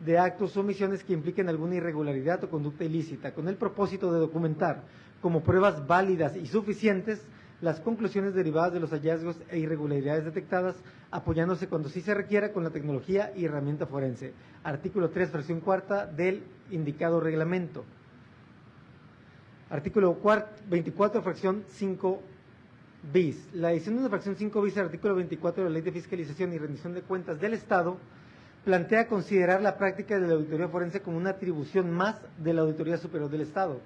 de actos o omisiones que impliquen alguna irregularidad o conducta ilícita, con el propósito de documentar como pruebas válidas y suficientes las conclusiones derivadas de los hallazgos e irregularidades detectadas, apoyándose cuando sí se requiera con la tecnología y herramienta forense. Artículo 3, fracción cuarta del indicado reglamento. Artículo 24, fracción 5 bis. La adición de una fracción 5 bis al artículo 24 de la Ley de Fiscalización y Rendición de Cuentas del Estado plantea considerar la práctica de la auditoría forense como una atribución más de la Auditoría Superior del Estado.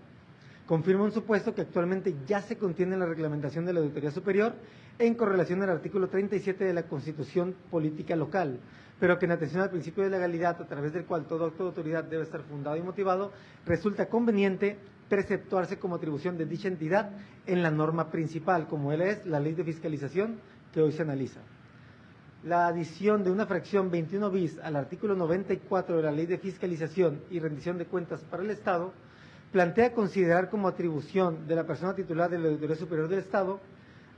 Confirma un supuesto que actualmente ya se contiene en la reglamentación de la Auditoría Superior en correlación al artículo 37 de la Constitución Política Local, pero que en atención al principio de legalidad, a través del cual todo acto de autoridad debe estar fundado y motivado, resulta conveniente preceptuarse como atribución de dicha entidad en la norma principal, como él es la Ley de Fiscalización que hoy se analiza. La adición de una fracción 21 bis al artículo 94 de la Ley de Fiscalización y Rendición de Cuentas para el Estado plantea considerar como atribución de la persona titular de la Auditoría Superior del Estado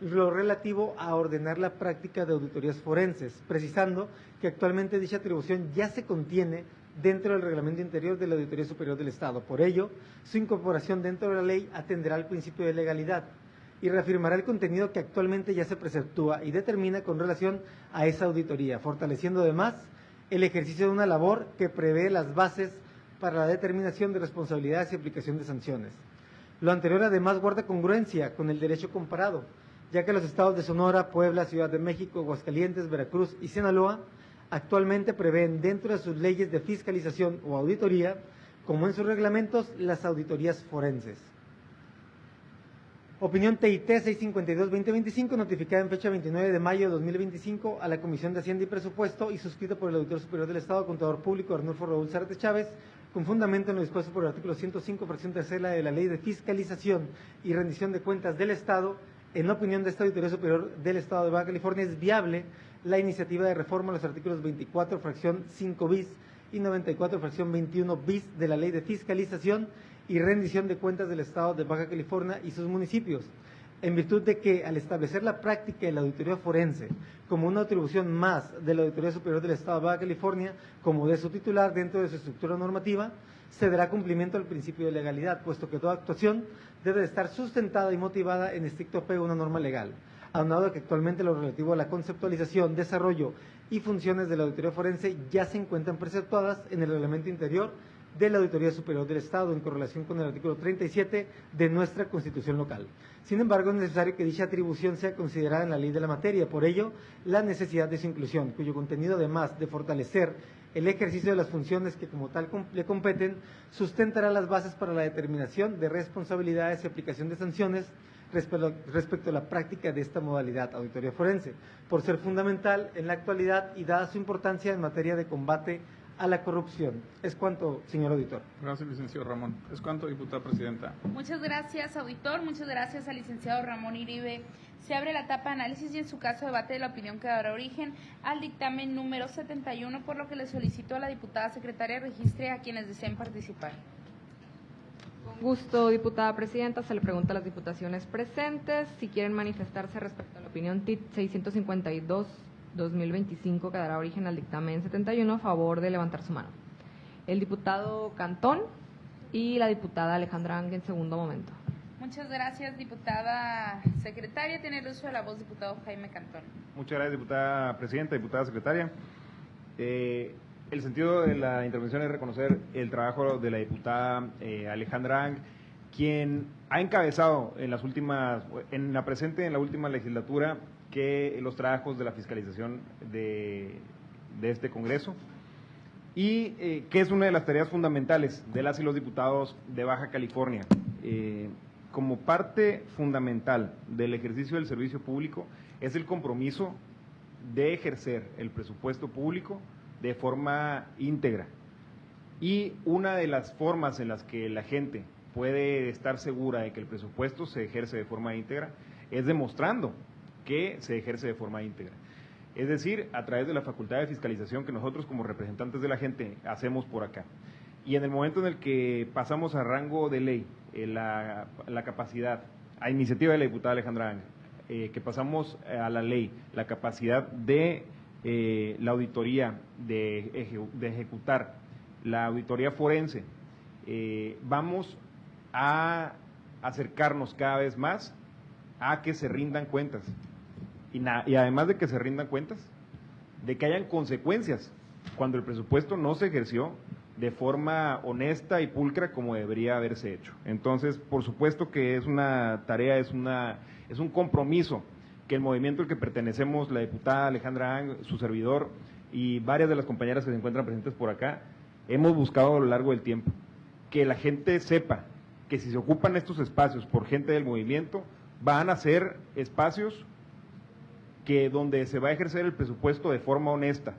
lo relativo a ordenar la práctica de auditorías forenses, precisando que actualmente dicha atribución ya se contiene dentro del Reglamento Interior de la Auditoría Superior del Estado. Por ello, su incorporación dentro de la ley atenderá al principio de legalidad y reafirmará el contenido que actualmente ya se preceptúa y determina con relación a esa auditoría, fortaleciendo además el ejercicio de una labor que prevé las bases para la determinación de responsabilidades y aplicación de sanciones. Lo anterior además guarda congruencia con el derecho comparado, ya que los estados de Sonora, Puebla, Ciudad de México, Aguascalientes, Veracruz y Sinaloa actualmente prevén dentro de sus leyes de fiscalización o auditoría, como en sus reglamentos, las auditorías forenses. Opinión TIT 652-2025, notificada en fecha 29 de mayo de 2025 a la Comisión de Hacienda y Presupuesto y suscrita por el Auditor Superior del Estado, Contador Público Arnulfo Raúl Zárate Chávez, con fundamento en lo dispuesto por el artículo 105, fracción tercera de la Ley de Fiscalización y Rendición de Cuentas del Estado. En opinión de esta Auditoría Superior del Estado de Baja California, es viable la iniciativa de reforma a los artículos 24, fracción 5 bis y 94, fracción 21 bis de la Ley de Fiscalización y rendición de cuentas del Estado de Baja California y sus municipios, en virtud de que al establecer la práctica de la auditoría forense como una atribución más de la Auditoría Superior del Estado de Baja California como de su titular dentro de su estructura normativa, se dará cumplimiento al principio de legalidad, puesto que toda actuación debe de estar sustentada y motivada en estricto apego a una norma legal, aunado a que actualmente lo relativo a la conceptualización, desarrollo y funciones de la auditoría forense ya se encuentran preceptuadas en el reglamento interior de la Auditoría Superior del Estado en correlación con el artículo 37 de nuestra Constitución local. Sin embargo, es necesario que dicha atribución sea considerada en la ley de la materia, por ello, la necesidad de su inclusión, cuyo contenido, además de fortalecer el ejercicio de las funciones que como tal le competen, sustentará las bases para la determinación de responsabilidades y aplicación de sanciones respecto a la práctica de esta modalidad auditoría forense, por ser fundamental en la actualidad y dada su importancia en materia de combate a la corrupción. Es cuanto, señor auditor. Gracias, licenciado Ramón. Es cuanto, diputada presidenta. Muchas gracias, auditor. Muchas gracias al licenciado Ramón Iribe. Se abre la etapa de análisis y en su caso debate de la opinión que dará origen al dictamen número 71, por lo que le solicito a la diputada secretaria registre a quienes deseen participar. Con gusto, diputada presidenta. Se le pregunta a las diputaciones presentes si quieren manifestarse respecto a la opinión TIT 652-2025 que dará origen al dictamen 71, a favor de levantar su mano. El diputado Cantón y la diputada Alejandra Ang en segundo momento. Muchas gracias, diputada secretaria. Tiene el uso de la voz, diputado Jaime Cantón. Muchas gracias, diputada presidenta, diputada secretaria. El sentido de la intervención es reconocer el trabajo de la diputada Alejandra Ang, quien ha encabezado en la última legislatura que los trabajos de la fiscalización de este Congreso y que es una de las tareas fundamentales de las y los diputados de Baja California. Como parte fundamental del ejercicio del servicio público es el compromiso de ejercer el presupuesto público de forma íntegra. Y una de las formas en las que la gente puede estar segura de que el presupuesto se ejerce de forma íntegra es demostrando que se ejerce de forma íntegra. Es decir, a través de la facultad de fiscalización que nosotros como representantes de la gente hacemos por acá. Y en el momento en el que pasamos a rango de ley, la capacidad, a iniciativa de la diputada Alejandra Ang, que pasamos a la ley, la capacidad de la auditoría, de ejecutar la auditoría forense, vamos a acercarnos cada vez más a que se rindan cuentas. Y además de que se rindan cuentas, de que hayan consecuencias cuando el presupuesto no se ejerció de forma honesta y pulcra como debería haberse hecho. Entonces, por supuesto que es una tarea, es un compromiso que el movimiento al que pertenecemos, la diputada Alejandra Ang, su servidor y varias de las compañeras que se encuentran presentes por acá, hemos buscado a lo largo del tiempo. Que la gente sepa que si se ocupan estos espacios por gente del movimiento, van a ser espacios donde se va a ejercer el presupuesto de forma honesta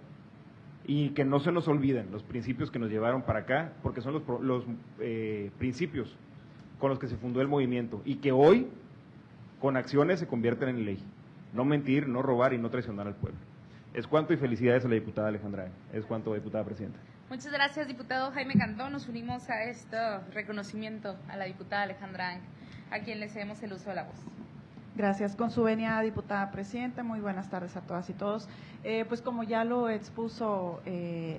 y que no se nos olviden los principios que nos llevaron para acá, porque son los principios con los que se fundó el movimiento y que hoy con acciones se convierten en ley. No mentir, no robar y no traicionar al pueblo. Es cuanto y felicidades a la diputada Alejandra Ang. Es cuanto, diputada presidenta. Muchas gracias, diputado Jaime Cantón. Nos unimos a este reconocimiento a la diputada Alejandra Ang, a quien le cedemos el uso de la voz. Gracias. Con su venia, diputada presidenta, muy buenas tardes a todas y todos. Pues como ya lo expuso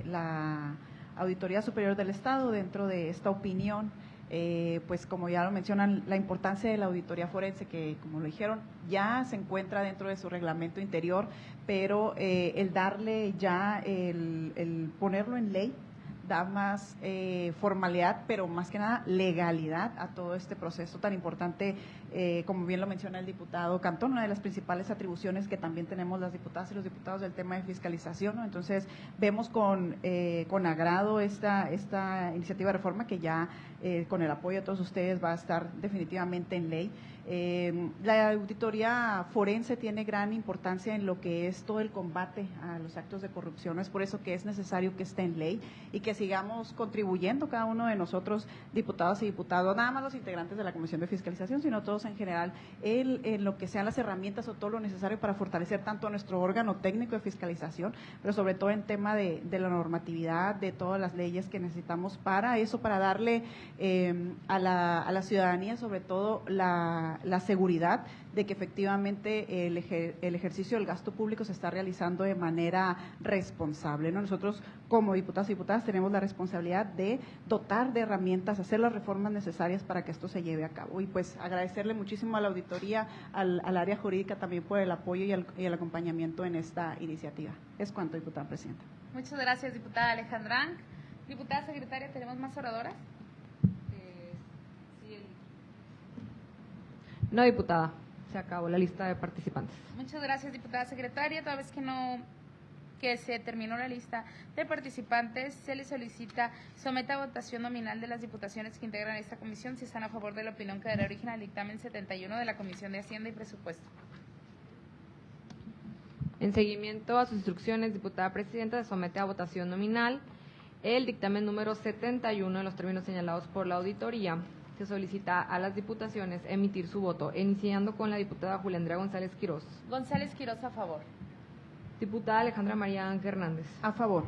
la Auditoría Superior del Estado dentro de esta opinión, pues como ya lo mencionan, la importancia de la auditoría forense, que como lo dijeron, ya se encuentra dentro de su reglamento interior, pero el darle ya, el ponerlo en ley, da más formalidad, pero más que nada legalidad a todo este proceso tan importante, como bien lo menciona el diputado Cantón, una de las principales atribuciones que también tenemos las diputadas y los diputados del tema de fiscalización, ¿no? Entonces, vemos con agrado esta iniciativa de reforma que ya con el apoyo de todos ustedes va a estar definitivamente en ley. La auditoría forense tiene gran importancia en lo que es todo el combate a los actos de corrupción. Es por eso que es necesario que esté en ley y que sigamos contribuyendo cada uno de nosotros, diputados y diputados, nada más los integrantes de la Comisión de Fiscalización, sino todos en general, en lo que sean las herramientas o todo lo necesario para fortalecer tanto nuestro órgano técnico de fiscalización, pero sobre todo en tema de la normatividad, de todas las leyes que necesitamos para eso, para darle a la ciudadanía sobre todo la seguridad de que efectivamente el ejercicio del gasto público se está realizando de manera responsable, ¿no? Nosotros como diputados y diputadas tenemos la responsabilidad de dotar de herramientas, hacer las reformas necesarias para que esto se lleve a cabo. Y pues agradecerle muchísimo a la auditoría, al área jurídica también por el apoyo y el acompañamiento en esta iniciativa. Es cuanto, diputada presidenta. Muchas gracias, diputada Alejandra. Diputada secretaria, ¿tenemos más oradoras? No, diputada. Se acabó la lista de participantes. Muchas gracias, diputada secretaria. Toda vez que se terminó la lista de participantes, se les solicita someta a votación nominal de las diputaciones que integran esta comisión si están a favor de la opinión que dará origen al dictamen 71 de la Comisión de Hacienda y Presupuesto. En seguimiento a sus instrucciones, diputada presidenta, se somete a votación nominal el dictamen número 71 en los términos señalados por la auditoría. Se solicita a las diputaciones emitir su voto, iniciando con la diputada Julia Andrea González Quirós. González Quirós, a favor. Diputada Alejandra María Ángel Hernández. A favor.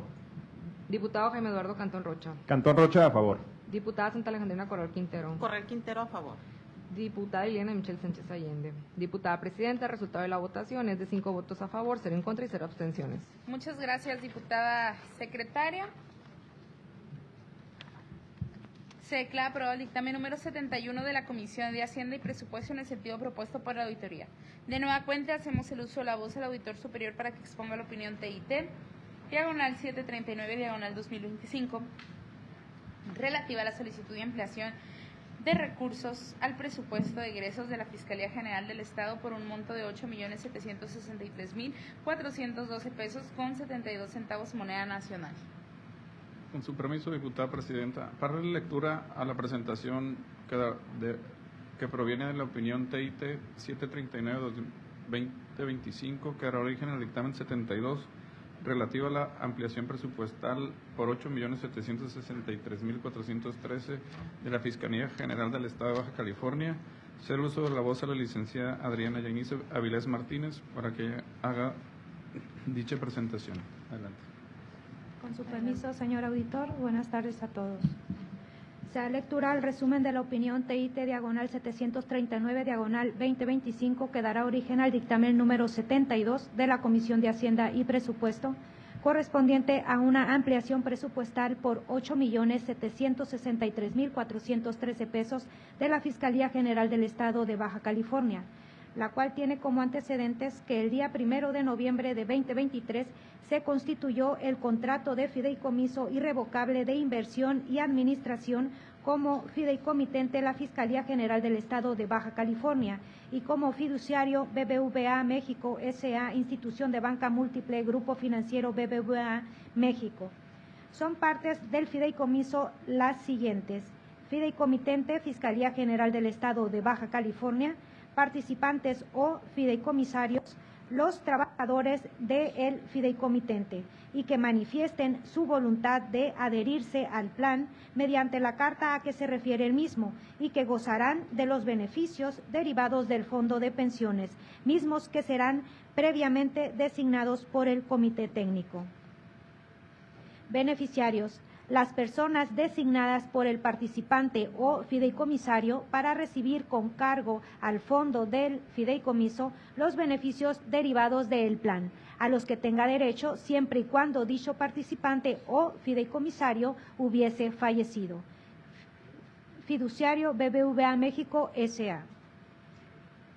Diputado Jaime Eduardo Cantón Rocha. Cantón Rocha, a favor. Diputada Santa Alejandrina Corral Quintero. Corral Quintero, a favor. Diputada Liliana Michelle Sánchez Allende. Diputada presidenta, el resultado de la votación es de 5 votos a favor, 0 en contra y 0 abstenciones. Muchas gracias, diputada secretaria. Se declara aprobado el dictamen número 71 de la Comisión de Hacienda y Presupuesto en el sentido propuesto por la auditoría. De nueva cuenta, hacemos el uso de la voz del auditor superior para que exponga la opinión TIT, diagonal 739, diagonal 2025, relativa a la solicitud de ampliación de recursos al presupuesto de egresos de la Fiscalía General del Estado por un monto de 8.763.412 pesos con 72 centavos moneda nacional. Con su permiso, diputada presidenta, para la lectura a la presentación que proviene de la opinión TIT 739-2025, que dará origen al dictamen 72, relativo a la ampliación presupuestal por 8.763.413 de la Fiscalía General del Estado de Baja California. Hacer uso de la voz a la licenciada Adriana Yainice Avilés Martínez para que haga dicha presentación. Adelante. Con su permiso, señor auditor, buenas tardes a todos. Se da lectura al resumen de la opinión TIT diagonal 739 diagonal 2025 que dará origen al dictamen número 72 de la Comisión de Hacienda y Presupuesto, correspondiente a una ampliación presupuestal por 8.763.413 pesos de la Fiscalía General del Estado de Baja California, la cual tiene como antecedentes que el día 1 de noviembre de 2023 se constituyó el contrato de fideicomiso irrevocable de inversión y administración como fideicomitente la Fiscalía General del Estado de Baja California y como fiduciario BBVA México S.A., institución de banca múltiple, Grupo Financiero BBVA México. Son partes del fideicomiso las siguientes: fideicomitente Fiscalía General del Estado de Baja California, participantes o fideicomisarios, los trabajadores del fideicomitente y que manifiesten su voluntad de adherirse al plan mediante la carta a que se refiere el mismo y que gozarán de los beneficios derivados del fondo de pensiones, mismos que serán previamente designados por el comité técnico. Beneficiarios: las personas designadas por el participante o fideicomisario para recibir con cargo al fondo del fideicomiso los beneficios derivados del plan, a los que tenga derecho siempre y cuando dicho participante o fideicomisario hubiese fallecido. Fiduciario BBVA México S.A.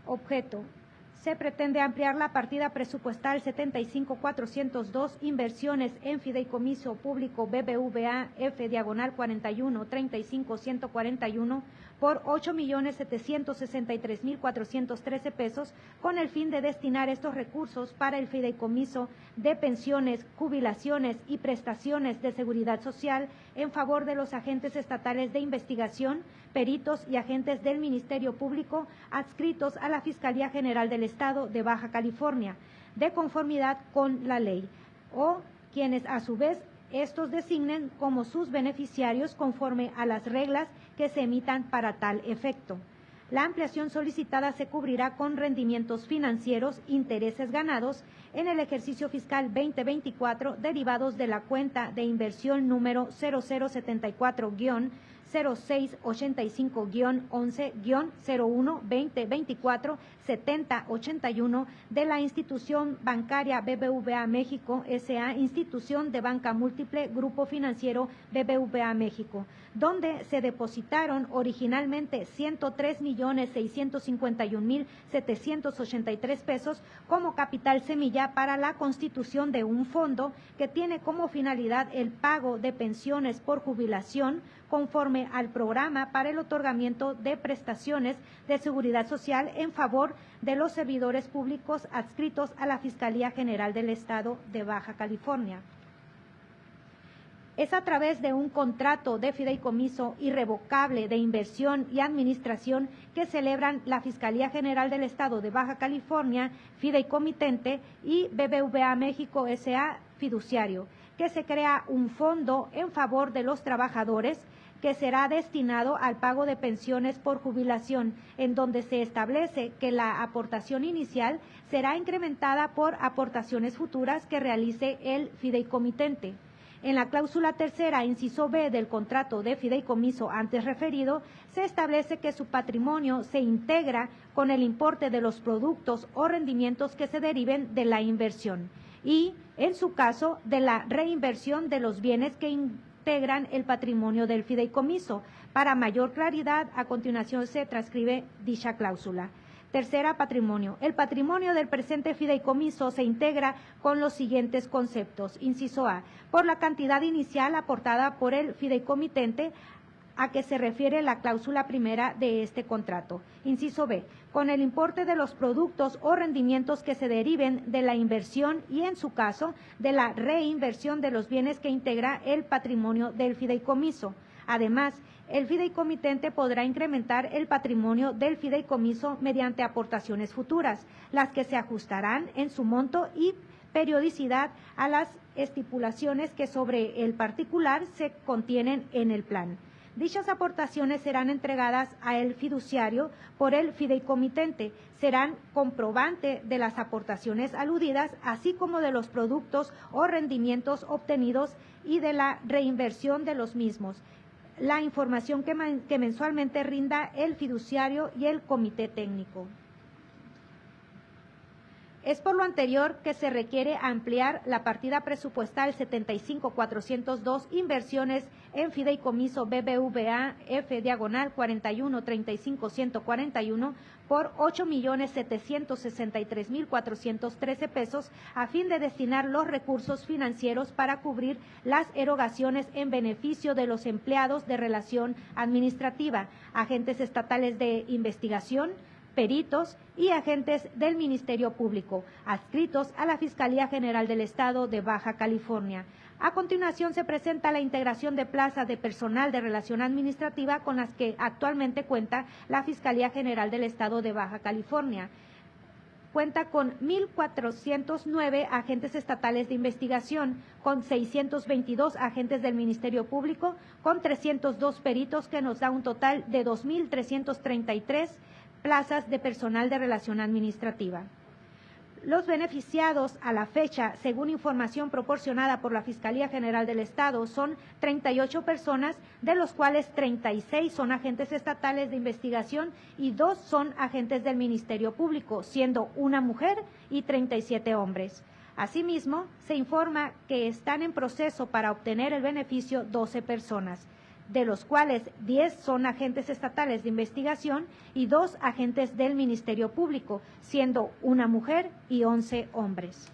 Objeto: se pretende ampliar la partida presupuestal 75.402, inversiones en fideicomiso público BBVA F diagonal 41 35 141, por 8.763.413 pesos con el fin de destinar estos recursos para el fideicomiso de pensiones, jubilaciones y prestaciones de seguridad social en favor de los agentes estatales de investigación, peritos y agentes del Ministerio Público adscritos a la Fiscalía General del Estado de Baja California, de conformidad con la ley, o quienes a su vez estos designen como sus beneficiarios conforme a las reglas que se emitan para tal efecto. La ampliación solicitada se cubrirá con rendimientos financieros, intereses ganados en el ejercicio fiscal 2024 derivados de la cuenta de inversión número 0074-0685-11-01-2024-7081 de la institución bancaria BBVA México S.A., institución de banca múltiple, Grupo Financiero BBVA México, donde se depositaron originalmente 103.651.783 pesos como capital semilla para la constitución de un fondo que tiene como finalidad el pago de pensiones por jubilación conforme al programa para el otorgamiento de prestaciones de seguridad social en favor de los servidores públicos adscritos a la Fiscalía General del Estado de Baja California. Es a través de un contrato de fideicomiso irrevocable de inversión y administración que celebran la Fiscalía General del Estado de Baja California, fideicomitente, y BBVA México S.A., fiduciario, que se crea un fondo en favor de los trabajadores que será destinado al pago de pensiones por jubilación, en donde se establece que la aportación inicial será incrementada por aportaciones futuras que realice el fideicomitente. En la cláusula tercera, inciso B del contrato de fideicomiso antes referido, se establece que su patrimonio se integra con el importe de los productos o rendimientos que se deriven de la inversión y, en su caso, de la reinversión de los bienes que integran el patrimonio del fideicomiso. Para mayor claridad, a continuación se transcribe dicha cláusula. Tercera, patrimonio. El patrimonio del presente fideicomiso se integra con los siguientes conceptos. Inciso A, por la cantidad inicial aportada por el fideicomitente a que se refiere la cláusula primera de este contrato. Inciso B, con el importe de los productos o rendimientos que se deriven de la inversión y, en su caso, de la reinversión de los bienes que integra el patrimonio del fideicomiso. Además, el fideicomitente podrá incrementar el patrimonio del fideicomiso mediante aportaciones futuras, las que se ajustarán en su monto y periodicidad a las estipulaciones que sobre el particular se contienen en el plan. Dichas aportaciones serán entregadas a el fiduciario por el fideicomitente, serán comprobante de las aportaciones aludidas, así como de los productos o rendimientos obtenidos y de la reinversión de los mismos. La información que mensualmente rinda el fiduciario y el comité técnico. Es por lo anterior que se requiere ampliar la partida presupuestal 75.402 inversiones en fideicomiso BBVA F/41-35.141 por 8.763.413 pesos a fin de destinar los recursos financieros para cubrir las erogaciones en beneficio de los empleados de relación administrativa, agentes estatales de investigación, peritos y agentes del Ministerio Público, adscritos a la Fiscalía General del Estado de Baja California. A continuación se presenta la integración de plazas de personal de relación administrativa con las que actualmente cuenta la Fiscalía General del Estado de Baja California. Cuenta con 1.409 agentes estatales de investigación, con 622 agentes del Ministerio Público, con 302 peritos, que nos da un total de 2.333 plazas de personal de relación administrativa. Los beneficiados a la fecha, según información proporcionada por la Fiscalía General del Estado, son 38 personas, de los cuales 36 son agentes estatales de investigación y 2 son agentes del Ministerio Público, siendo una mujer y 37 hombres. Asimismo, se informa que están en proceso para obtener el beneficio 12 personas, de los cuales 10 son agentes estatales de investigación y 2 agentes del Ministerio Público, siendo una mujer y 11 hombres.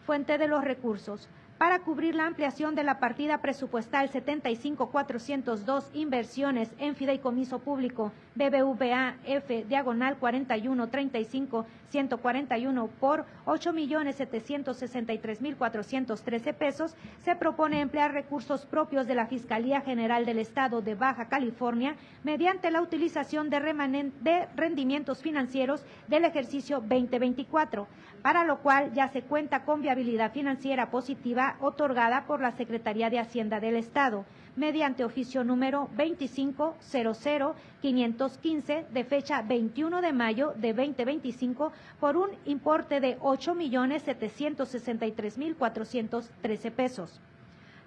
Fuente de los recursos. para cubrir la ampliación de la partida presupuestal 75402 inversiones en fideicomiso público BBVA F diagonal 4135-141 por 8.763.413 pesos, se propone emplear recursos propios de la Fiscalía General del Estado de Baja California mediante la utilización de rendimientos financieros del ejercicio 2024, para lo cual ya se cuenta con viabilidad financiera positiva otorgada por la Secretaría de Hacienda del Estado, mediante oficio número 2500-515 de fecha 21 de mayo de 2025 por un importe de 8.763.413 pesos.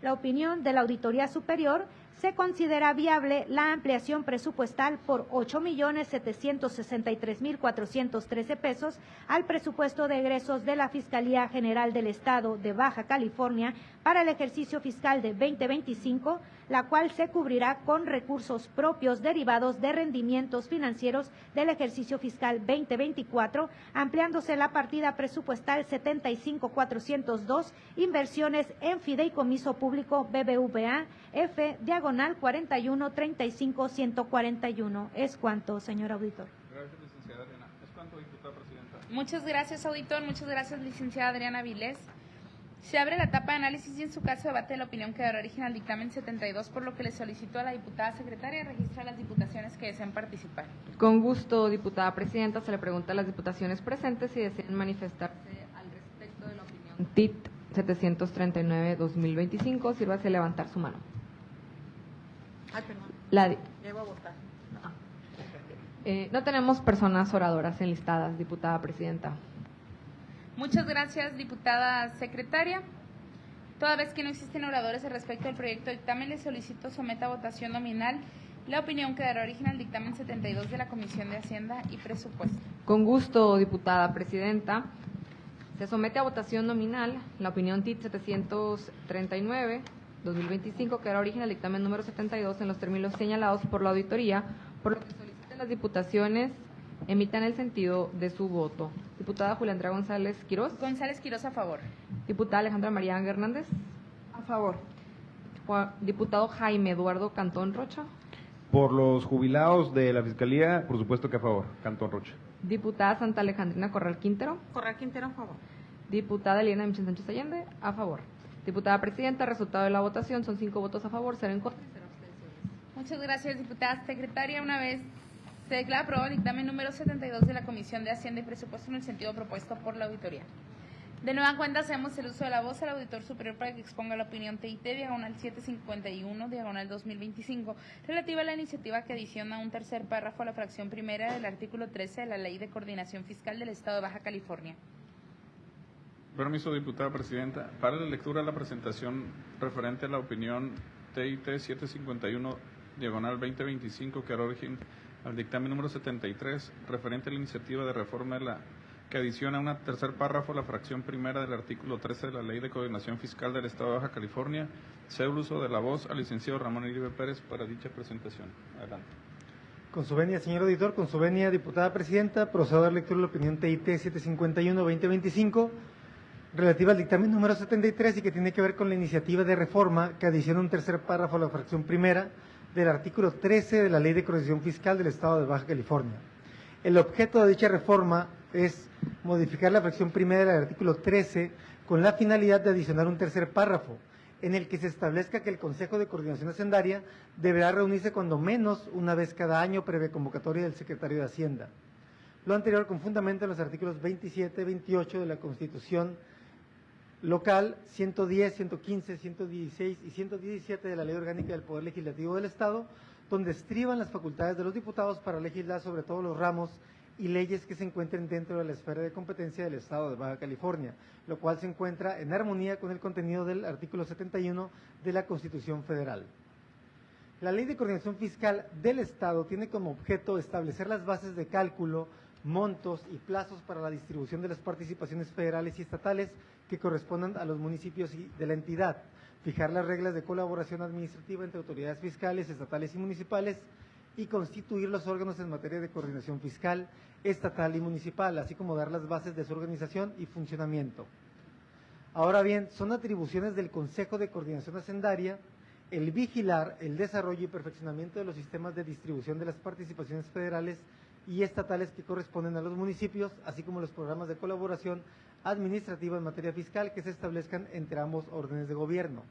La opinión de la Auditoría Superior: se considera viable la ampliación presupuestal por 8.763.413 pesos al presupuesto de egresos de la Fiscalía General del Estado de Baja California para el ejercicio fiscal de 2025, la cual se cubrirá con recursos propios derivados de rendimientos financieros del ejercicio fiscal 2024, ampliándose la partida presupuestal 75402, inversiones en fideicomiso público BBVA F diagonal 4135-141. ¿Es cuánto, señor auditor? Gracias, licenciada Adriana. ¿Es cuánto, diputada presidenta? Muchas gracias, auditor. Muchas gracias, licenciada Adriana Vilés. Se abre la etapa de análisis y en su caso debate de la opinión que dará origen al dictamen 72, por lo que le solicito a la diputada secretaria registrar las diputaciones que deseen participar. Con gusto, diputada presidenta. Se le pregunta a las diputaciones presentes si desean manifestarse al respecto de la opinión TIT 739-2025. Sírvase levantar su mano. Ay, perdón. La Llego a votar. no tenemos personas oradoras enlistadas, diputada presidenta. Muchas gracias, diputada secretaria. Toda vez que no existen oradores al respecto del proyecto de dictamen, le solicito someta a votación nominal la opinión que dará origen al dictamen 72 de la Comisión de Hacienda y Presupuesto. Con gusto, diputada presidenta. Se somete a votación nominal la opinión TIT 739-2025 que dará origen al dictamen número 72 en los términos señalados por la auditoría, por lo que soliciten las diputaciones emitan el sentido de su voto. Diputada Julia Andrea González Quirós. González Quirós, a favor. Diputada Alejandra María Hernández. A favor. Diputado Jaime Eduardo Cantón Rocha. Por los jubilados de la Fiscalía, por supuesto que a favor, Cantón Rocha. Diputada Santa Alejandrina Corral Quintero. Corral Quintero, a favor. Diputada Eliana Michel Sánchez Allende, a favor. Diputada presidenta, resultado de la votación son 5 votos a favor, 0 en contra y 0 abstenciones. Muchas gracias, diputada secretaria. Una vez se declara aprobado el dictamen número 72 de la Comisión de Hacienda y Presupuesto en el sentido propuesto por la auditoría. De nueva cuenta, hacemos el uso de la voz al auditor superior para que exponga la opinión TIT diagonal 751 diagonal 2025 relativa a la iniciativa que adiciona un tercer párrafo a la fracción primera del artículo 13 de la Ley de Coordinación Fiscal del Estado de Baja California. Permiso, diputada presidenta. Para la lectura de la presentación referente a la opinión TIT 751 diagonal 2025 que dará origen al dictamen número 73 referente a la iniciativa de reforma de la que adiciona un tercer párrafo a la fracción primera del artículo 13 de la Ley de Coordinación Fiscal del Estado de Baja California. Cedo el uso de la voz al licenciado Ramón Iribe Pérez para dicha presentación. Adelante. Con su venia, señor auditor, con su venia, diputada presidenta, procedo a dar lectura de la opinión TIT 751-2025 relativa al dictamen número 73 y que tiene que ver con la iniciativa de reforma que adiciona un tercer párrafo a la fracción primera del artículo 13 de la Ley de Coordinación Fiscal del Estado de Baja California. El objeto de dicha reforma es modificar la fracción primera del artículo 13 con la finalidad de adicionar un tercer párrafo en el que se establezca que el Consejo de Coordinación Hacendaria deberá reunirse cuando menos una vez cada año previa convocatoria del Secretario de Hacienda. Lo anterior con fundamento en los artículos 27, 28 de la Constitución local, 110, 115, 116 y 117 de la Ley Orgánica del Poder Legislativo del Estado, donde estriban las facultades de los diputados para legislar sobre todos los ramos y leyes que se encuentren dentro de la esfera de competencia del Estado de Baja California, lo cual se encuentra en armonía con el contenido del artículo 71 de la Constitución Federal. La Ley de Coordinación Fiscal del Estado tiene como objeto establecer las bases de cálculo, montos y plazos para la distribución de las participaciones federales y estatales que correspondan a los municipios de la entidad, fijar las reglas de colaboración administrativa entre autoridades fiscales, estatales y municipales, y constituir los órganos en materia de coordinación fiscal, estatal y municipal, así como dar las bases de su organización y funcionamiento. Ahora bien, son atribuciones del Consejo de Coordinación Hacendaria el vigilar el desarrollo y perfeccionamiento de los sistemas de distribución de las participaciones federales y estatales que corresponden a los municipios, así como los programas de colaboración administrativa en materia fiscal que se establezcan entre ambos órdenes de gobierno.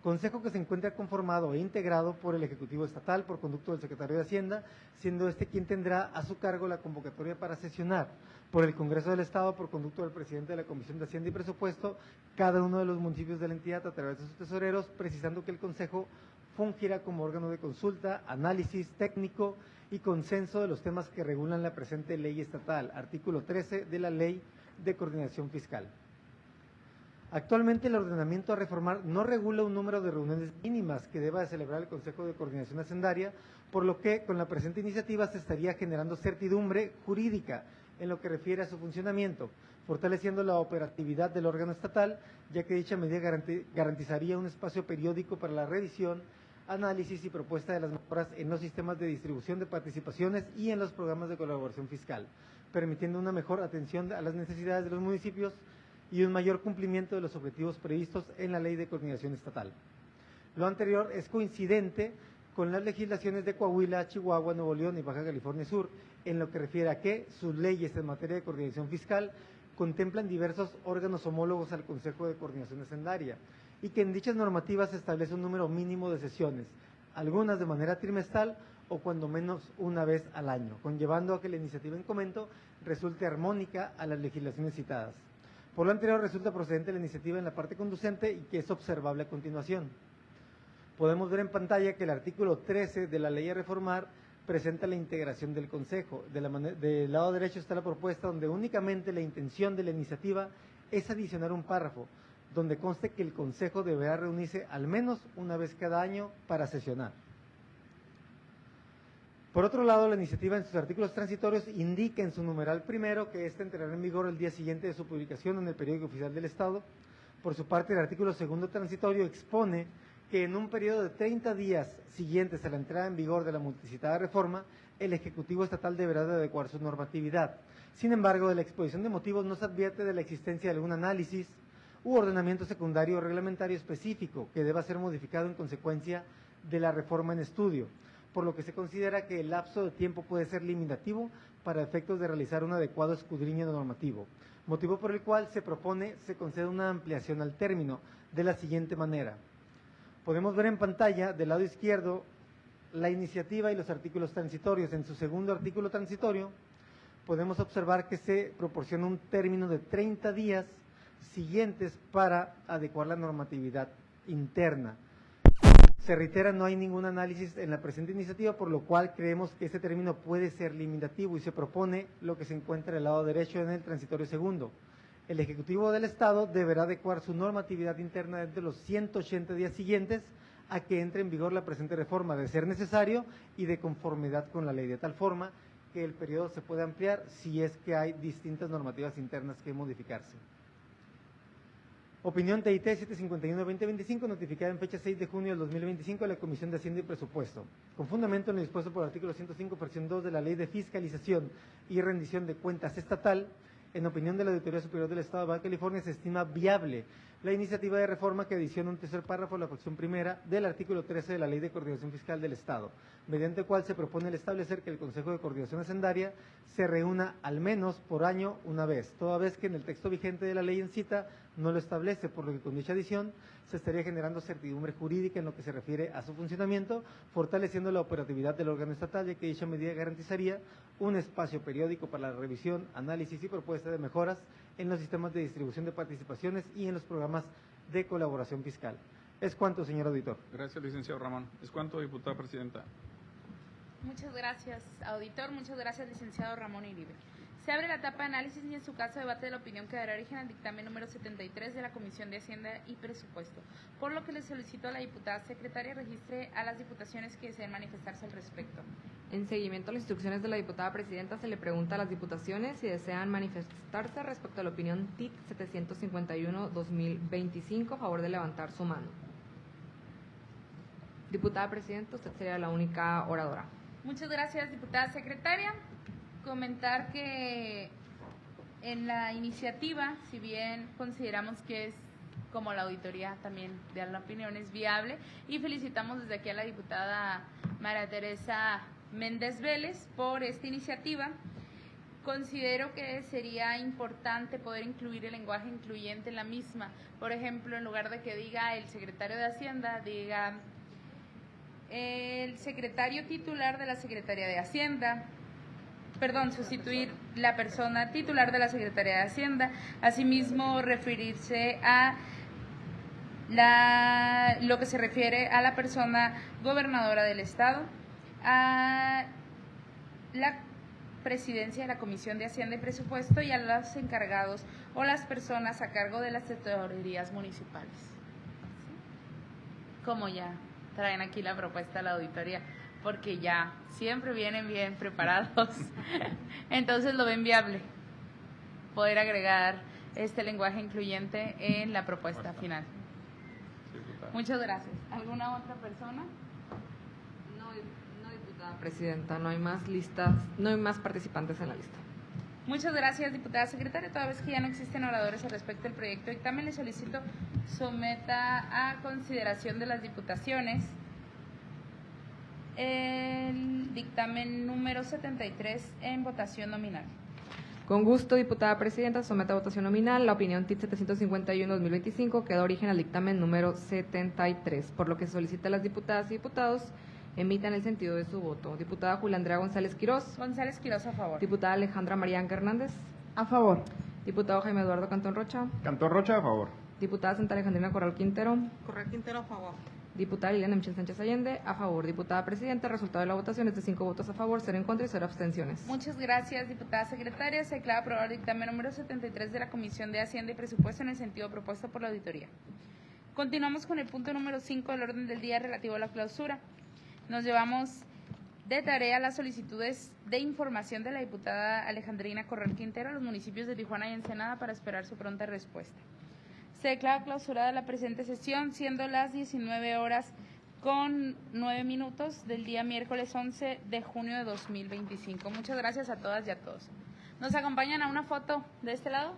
Consejo que se encuentra conformado e integrado por el Ejecutivo Estatal por conducto del Secretario de Hacienda, siendo este quien tendrá a su cargo la convocatoria para sesionar, por el Congreso del Estado por conducto del presidente de la Comisión de Hacienda y Presupuesto, cada uno de los municipios de la entidad a través de sus tesoreros, precisando que el Consejo fungirá como órgano de consulta, análisis técnico y consenso de los temas que regulan la presente ley estatal, artículo 13 de la Ley de Coordinación Fiscal. Actualmente el ordenamiento a reformar no regula un número de reuniones mínimas que deba de celebrar el Consejo de Coordinación Hacendaria, por lo que con la presente iniciativa se estaría generando certidumbre jurídica en lo que refiere a su funcionamiento, fortaleciendo la operatividad del órgano estatal, ya que dicha medida garantizaría un espacio periódico para la revisión, análisis y propuesta de las mejoras en los sistemas de distribución de participaciones y en los programas de colaboración fiscal, permitiendo una mejor atención a las necesidades de los municipios y un mayor cumplimiento de los objetivos previstos en la Ley de Coordinación Estatal. Lo anterior es coincidente con las legislaciones de Coahuila, Chihuahua, Nuevo León y Baja California Sur, en lo que refiere a que sus leyes en materia de coordinación fiscal contemplan diversos órganos homólogos al Consejo de Coordinación Hacendaria y que en dichas normativas se establece un número mínimo de sesiones, algunas de manera trimestral o cuando menos una vez al año, conllevando a que la iniciativa en comento resulte armónica a las legislaciones citadas. Por lo anterior, resulta procedente la iniciativa en la parte conducente y que es observable a continuación. Podemos ver en pantalla que el artículo 13 de la ley a reformar presenta la integración del Consejo. Del lado derecho está la propuesta donde únicamente la intención de la iniciativa es adicionar un párrafo, donde conste que el Consejo deberá reunirse al menos una vez cada año para sesionar. Por otro lado, la iniciativa en sus artículos transitorios indica en su numeral primero que ésta entrará en vigor el día siguiente de su publicación en el Periódico Oficial del Estado. Por su parte, el artículo segundo transitorio expone que en un periodo de 30 días siguientes a la entrada en vigor de la multicitada reforma, el Ejecutivo Estatal deberá de adecuar su normatividad. Sin embargo, de la exposición de motivos no se advierte de la existencia de algún análisis u ordenamiento secundario o reglamentario específico que deba ser modificado en consecuencia de la reforma en estudio, por lo que se considera que el lapso de tiempo puede ser limitativo para efectos de realizar un adecuado escudriño normativo, motivo por el cual se propone se conceda una ampliación al término de la siguiente manera. Podemos ver en pantalla del lado izquierdo la iniciativa y los artículos transitorios. En su segundo artículo transitorio podemos observar que se proporciona un término de 30 días siguientes para adecuar la normatividad interna. Se reitera, no hay ningún análisis en la presente iniciativa, por lo cual creemos que ese término puede ser limitativo y se propone lo que se encuentra del lado derecho en el transitorio segundo. El Ejecutivo del Estado deberá adecuar su normatividad interna dentro de los 180 días siguientes a que entre en vigor la presente reforma, de ser necesario y de conformidad con la ley, de tal forma que el periodo se puede ampliar si es que hay distintas normativas internas que modificarse. Opinión TIT 751-2025, notificada en fecha 6 de junio del 2025 a la Comisión de Hacienda y Presupuesto. Con fundamento en lo dispuesto por el artículo 105, fracción 2 de la Ley de Fiscalización y Rendición de Cuentas Estatal, en opinión de la Auditoría Superior del Estado de Baja California, se estima viable la iniciativa de reforma que adiciona un tercer párrafo a la fracción primera del artículo 13 de la Ley de Coordinación Fiscal del Estado, mediante el cual se propone el establecer que el Consejo de Coordinación Hacendaria se reúna al menos por año una vez, toda vez que en el texto vigente de la ley en cita no lo establece, por lo que con dicha adición se estaría generando certidumbre jurídica en lo que se refiere a su funcionamiento, fortaleciendo la operatividad del órgano estatal, ya que dicha medida garantizaría un espacio periódico para la revisión, análisis y propuesta de mejoras en los sistemas de distribución de participaciones y en los programas de colaboración fiscal. Es cuanto, señor auditor. Gracias, licenciado Ramón. Es cuanto, diputada presidenta. Muchas gracias, auditor. Muchas gracias, licenciado Ramón Iribe. Se abre la etapa de análisis y en su caso debate de la opinión que dará origen al dictamen número 73 de la Comisión de Hacienda y Presupuesto, por lo que le solicito a la diputada secretaria registre a las diputaciones que deseen manifestarse al respecto. En seguimiento a las instrucciones de la diputada presidenta, se le pregunta a las diputaciones si desean manifestarse respecto a la opinión TIC 751-2025, a favor de levantar su mano. Diputada presidenta, usted sería la única oradora. Muchas gracias, diputada secretaria. Comentar que En la iniciativa, si bien consideramos que es, como la auditoría también de la opinión, es viable, y felicitamos desde aquí a la diputada María Teresa Méndez Vélez por esta iniciativa, considero que sería importante poder incluir el lenguaje incluyente en la misma. Por ejemplo, en lugar de que diga el secretario de Hacienda, diga el secretario titular de la Secretaría de Hacienda, sustituir la persona titular de la Secretaría de Hacienda, asimismo referirse a lo que se refiere a la persona gobernadora del Estado, a la presidencia de la Comisión de Hacienda y Presupuesto y a los encargados o las personas a cargo de las tesorerías municipales. Como ya traen aquí la propuesta de la auditoría, porque ya siempre vienen bien preparados, entonces lo ven viable poder agregar este lenguaje incluyente en la propuesta final. Muchas gracias. ¿Alguna otra persona? No, diputada presidenta, no hay más listas, no hay más participantes en la lista. Muchas gracias, diputada secretaria. Toda vez que ya no existen oradores al respecto del proyecto de dictamen, le solicito someta a consideración de las diputaciones el dictamen número 73 en votación nominal. Con gusto, diputada presidenta, somete a votación nominal la opinión TIT 751-2025 que da origen al dictamen número 73, por lo que solicita a las diputadas y diputados emitan el sentido de su voto. Diputada Julia Andrea González Quirós. González Quirós, a favor. Diputada Alejandra Marianca Hernández. A favor. Diputado Jaime Eduardo Cantón Rocha. Cantón Rocha, a favor. Diputada Santa Alejandrina Corral Quintero. Corral Quintero, a favor. Diputada Liliana Michel Sánchez Allende, a favor. Diputada presidenta, el resultado de la votación es de 5 votos a favor, 0 en contra y 0 abstenciones. Muchas gracias, diputada secretaria. Se declara aprobado el dictamen número 73 de la Comisión de Hacienda y Presupuesto en el sentido propuesto por la auditoría. Continuamos con el punto número 5 del orden del día relativo a la clausura. Nos llevamos de tarea las solicitudes de información de la diputada Alejandrina Corral Quintero a los municipios de Tijuana y Ensenada para esperar su pronta respuesta. Se declara clausurada la presente sesión, siendo las 19:09 del día miércoles 11 de junio de 2025. Muchas gracias a todas y a todos. ¿Nos acompañan a una foto de este lado?